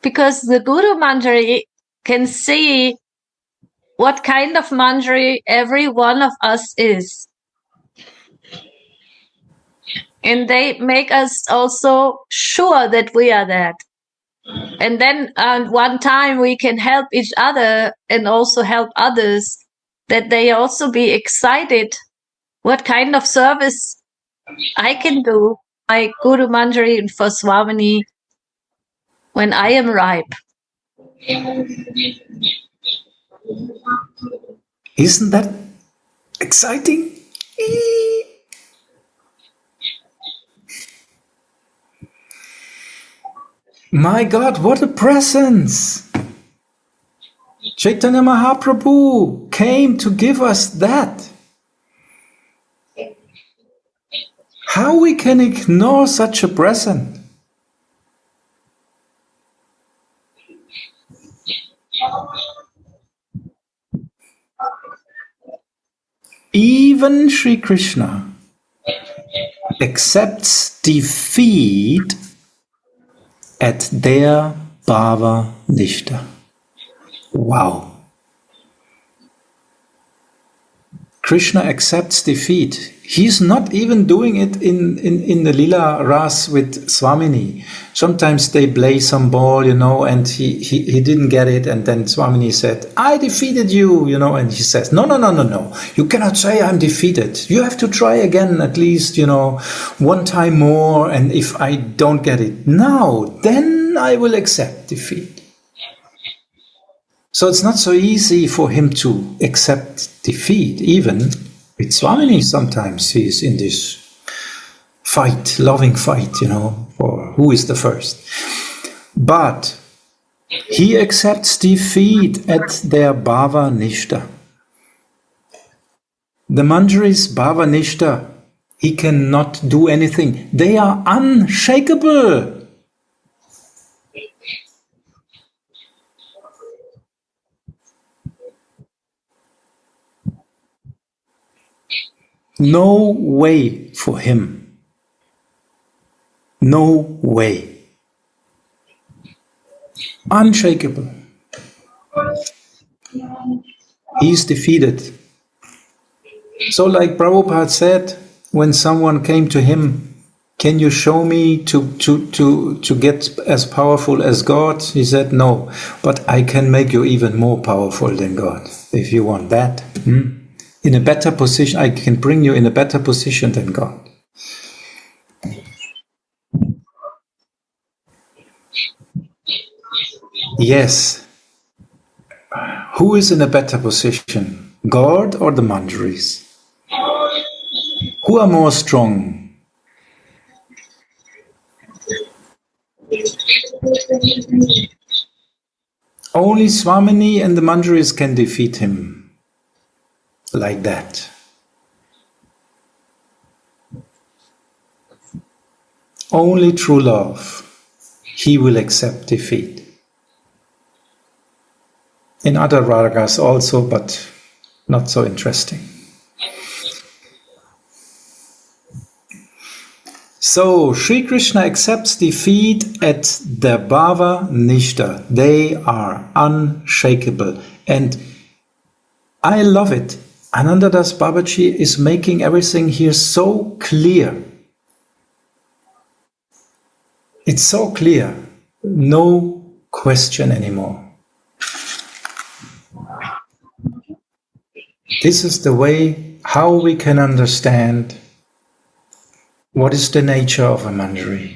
because the Guru Manjari can see what kind of Manjari every one of us is. And they make us also sure that we are that. And then one time we can help each other and also help others, that they also be excited what kind of service I can do my Guru Manjari for Swamini when I am ripe. Isn't that exciting? My God, what a presence! Caitanya Mahaprabhu came to give us that. How we can ignore such a present? Even Sri Krishna accepts defeat at their Bhava Nishta. Wow! Krishna accepts defeat. He's not even doing it in the Lila Ras with Swamini. Sometimes they play some ball, and he didn't get it. And then Swamini said, I defeated you, and he says, no. You cannot say I'm defeated. You have to try again at least, one time more. And if I don't get it now, then I will accept defeat. So it's not so easy for him to accept defeat, even with Swamini. Sometimes he's in this fight, loving fight, for who is the first. But he accepts defeat at their Bhava Nishta. The Manjaris Bhava Nishta, he cannot do anything. They are unshakable. No way for him. No way. Unshakable. He's defeated. So like Prabhupada said, when someone came to him, can you show me to get as powerful as God? He said, no, but I can make you even more powerful than God, if you want that. In a better position, I can bring you in a better position than God. Yes. Who is in a better position? God or the Manjaris? Who are more strong? Only Swamini and the Manjaris can defeat him. Like that. Only true love, he will accept defeat. In other ragas also, but not so interesting. So, Sri Krishna accepts defeat at the Bhava Nishta. They are unshakable. And I love it. Anandadas Babaji is making everything here so clear. It's so clear. No question anymore. This is the way how we can understand what is the nature of a Manjari.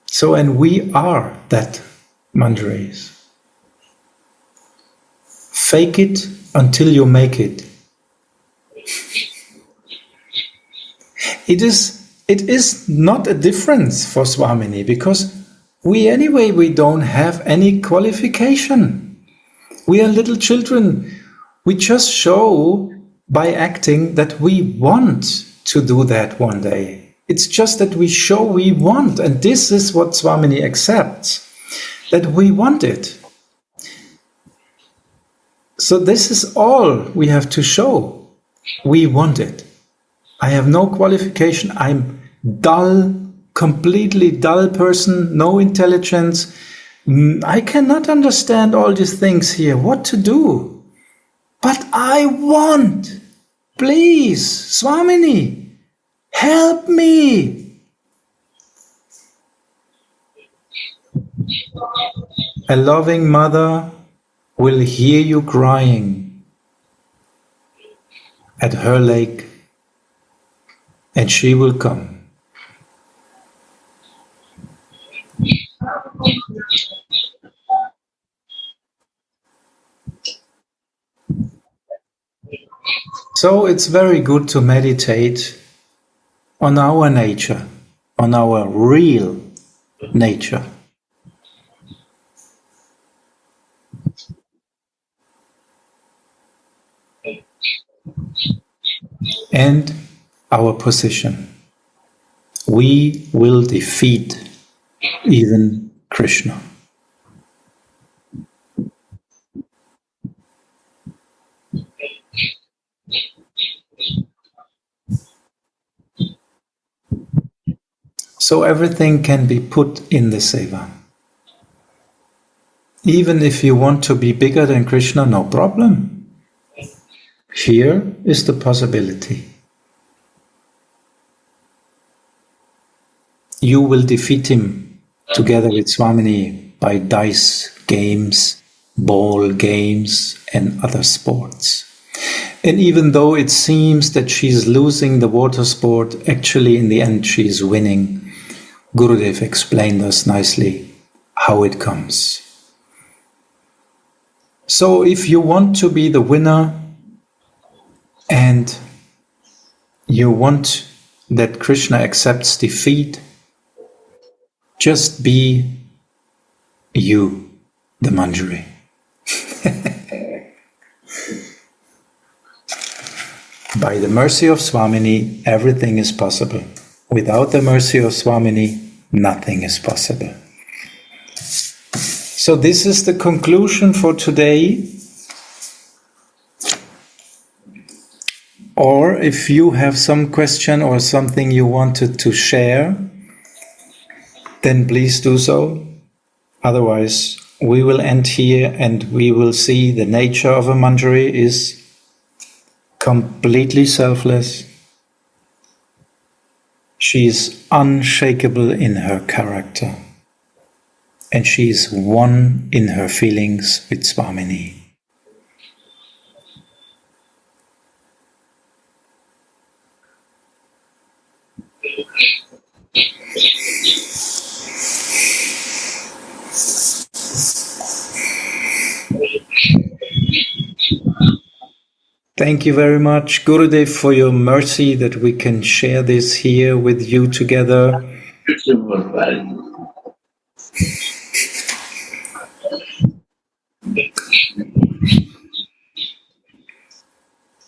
So, and we are that Manjaris. Fake it until you make it. It is not a difference for Swamini, because we don't have any qualification. We are little children. We just show by acting that we want to do that one day. It's just that we show we want, and this is what Swamini accepts, that we want it. So this is all we have to show. We want it. I have no qualification. I'm dull, completely dull person, no intelligence. I cannot understand all these things here, what to do. But I want. Please, Swamini, help me. A loving mother will hear you crying at her lake, and she will come. So it's very good to meditate on our nature, on our real nature. And our position. We will defeat even Krishna. So everything can be put in the seva. Even if you want to be bigger than Krishna, no problem. Here is the possibility. You will defeat him together with Swamini by dice games, ball games, and other sports. And even though it seems that she's losing the water sport, actually in the end she's winning. Gurudev explained us nicely how it comes. So if you want to be the winner and you want that Krishna accepts defeat, just be you, the Manjari. By the mercy of Swamini, everything is possible. Without the mercy of Swamini, nothing is possible. So this is the conclusion for today. Or if you have some question or something you wanted to share, then please do so. Otherwise, we will end here and we will see the nature of a Manjari is completely selfless. She is unshakable in her character. And she is one in her feelings with Swamini. Thank you very much, Gurudev, for your mercy that we can share this here with you together.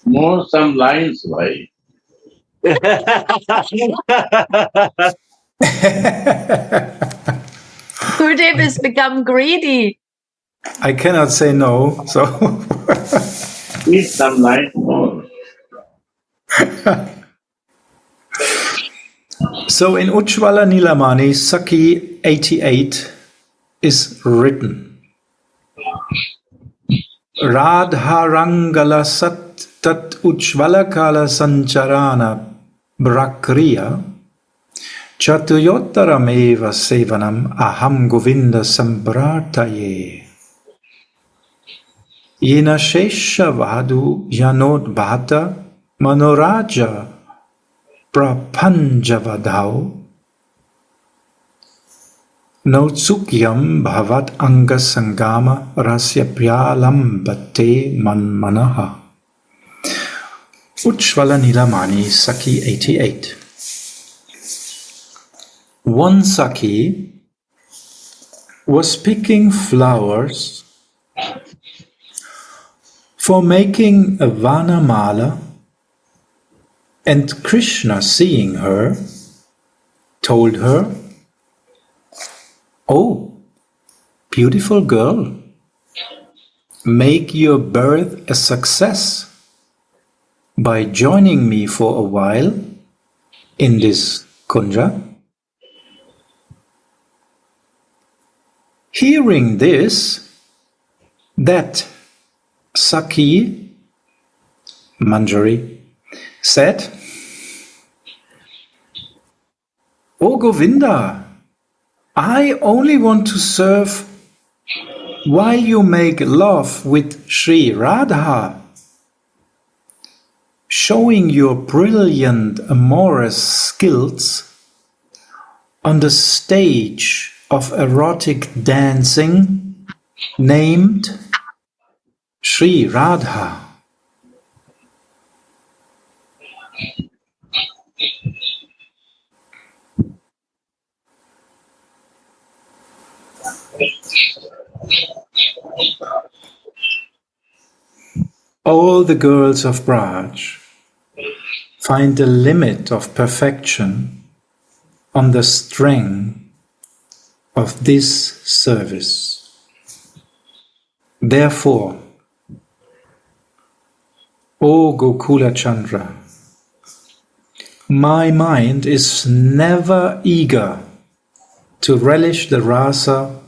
More some lines, why? Gurudev has become greedy. I cannot say no, so Need some lines more. So in Ujjvala Nilamani, Sakhi 88 is written. Radha Rangala Sat Tat Ujjvala Kala Sancharana Brakriya Chatuyottarameva Sevanam Aham Govinda Samprataye Yena Shesha Vadu Yanod Bhata Manoraja Prapanjavadhau Nautsukyam Bhavat Anga Sangama Rasya Pyalambate Manmanaha. Ujjvala Nilamani, Sakhi 88. One Sakhi was picking flowers for making a Vanamala, and Krishna, seeing her, told her, "Oh, beautiful girl, make your birth a success by joining me for a while in this kunja." Hearing this, that Sakhi, Manjari, said, "O Govinda, I only want to serve while you make love with Sri Radha, showing your brilliant amorous skills on the stage of erotic dancing named Sri Radha." All the girls of Braj find the limit of perfection on the string of this service. Therefore, O Gokula Chandra, my mind is never eager to relish the rasa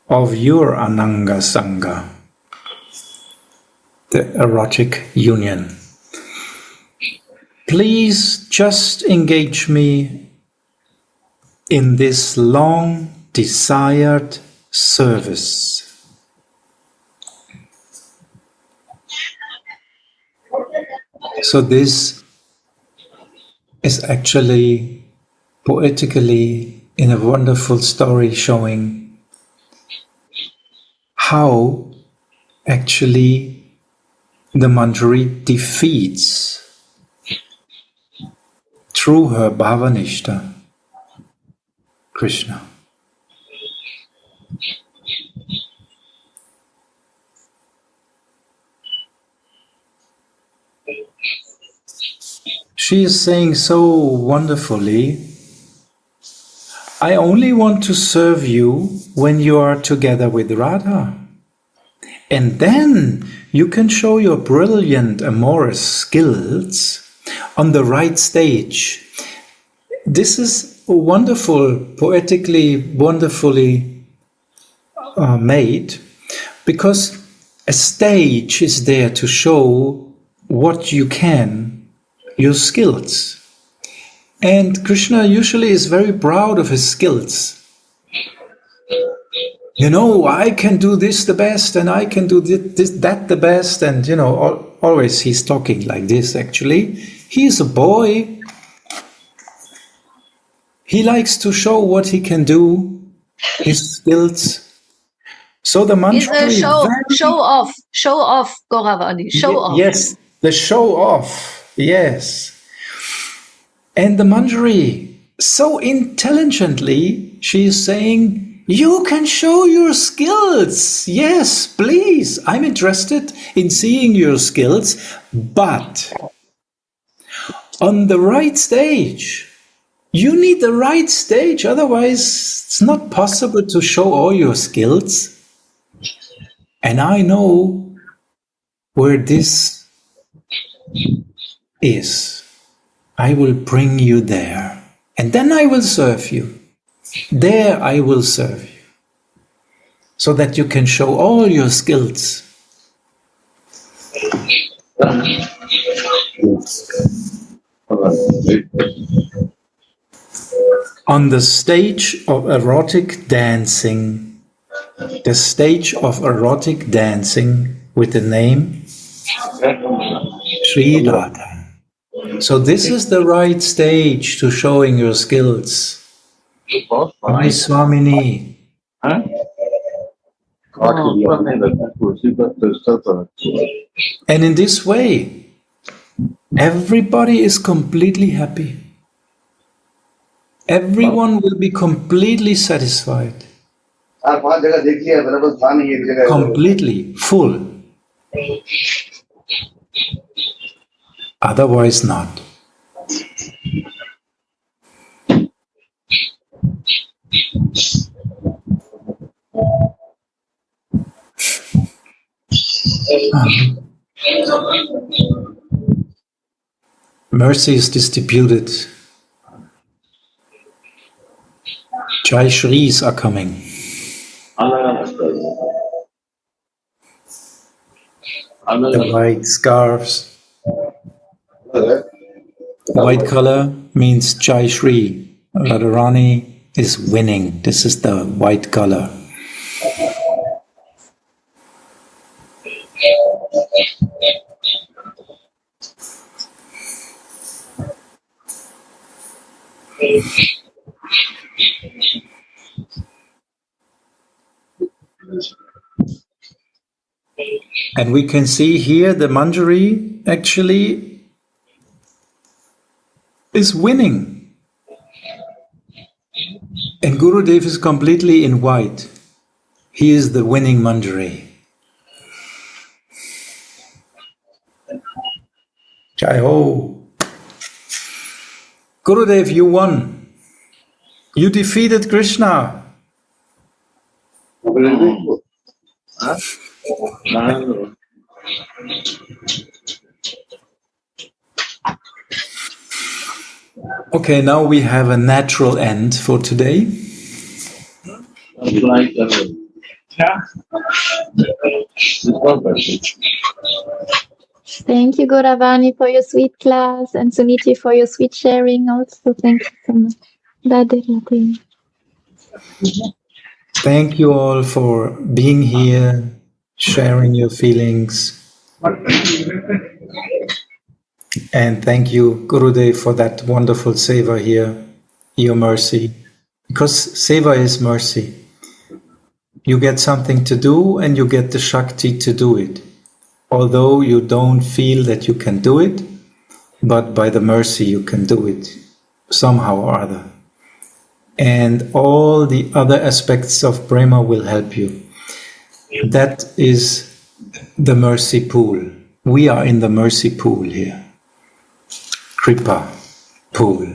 of your Ananga Sangha, the erotic union. Please just engage me in this long desired service. So this is actually poetically in a wonderful story showing how actually the Manjari defeats through her Bhavanishta Krishna. She is saying so wonderfully, I only want to serve you when you are together with Radha. And then you can show your brilliant amorous skills on the right stage. This is wonderful, poetically, wonderfully made, because a stage is there to show what you can, your skills. And Krishna usually is very proud of his skills. You know, I can do this the best, and I can do that the best, and you know, always he's talking like this actually. He's a boy. He likes to show what he can do, his skills. So the Manjari... Show off, Gauravani, show off. Yes, the show off, yes. And the Manjari, so intelligently, she is saying, you can show your skills. Yes, please. I'm interested in seeing your skills, but on the right stage. You need the right stage, otherwise it's not possible to show all your skills. And I know where this is. I will bring you there, and then I will serve you. There I will serve you, so that you can show all your skills. On the stage of erotic dancing, the stage of erotic dancing with the name Sri Radha. So this is the right stage to showing your skills. My Swamini. And in this way, everybody is completely happy. Everyone will be completely satisfied. Completely full. Otherwise not. Mercy is distributed. Jai Shris are coming. The white scarves. White color means Jai Shri. Radharani is winning. This is the white color. And we can see here the Manjari actually is winning. And Gurudev is completely in white. He is the winning Manjari. Jai Ho. Gurudev, you won. You defeated Krishna. Okay, now we have a natural end for today. Thank you, Gauravani, for your sweet class, and Suniti for your sweet sharing also. Thank you so much. Radhe, Radhe. Thank you all for being here, sharing your feelings. And thank you, Gurudev, for that wonderful seva here, your mercy. Because seva is mercy. You get something to do and you get the Shakti to do it. Although you don't feel that you can do it, but by the mercy you can do it somehow or other. And all the other aspects of prema will help you. That is the mercy pool. We are in the mercy pool here. Kripa pool.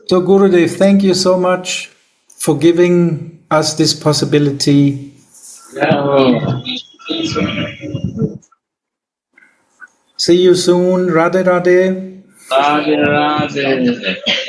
So Gurudev, thank you so much for giving us this possibility. See you soon. Radhe Radhe. Radhe Radhe.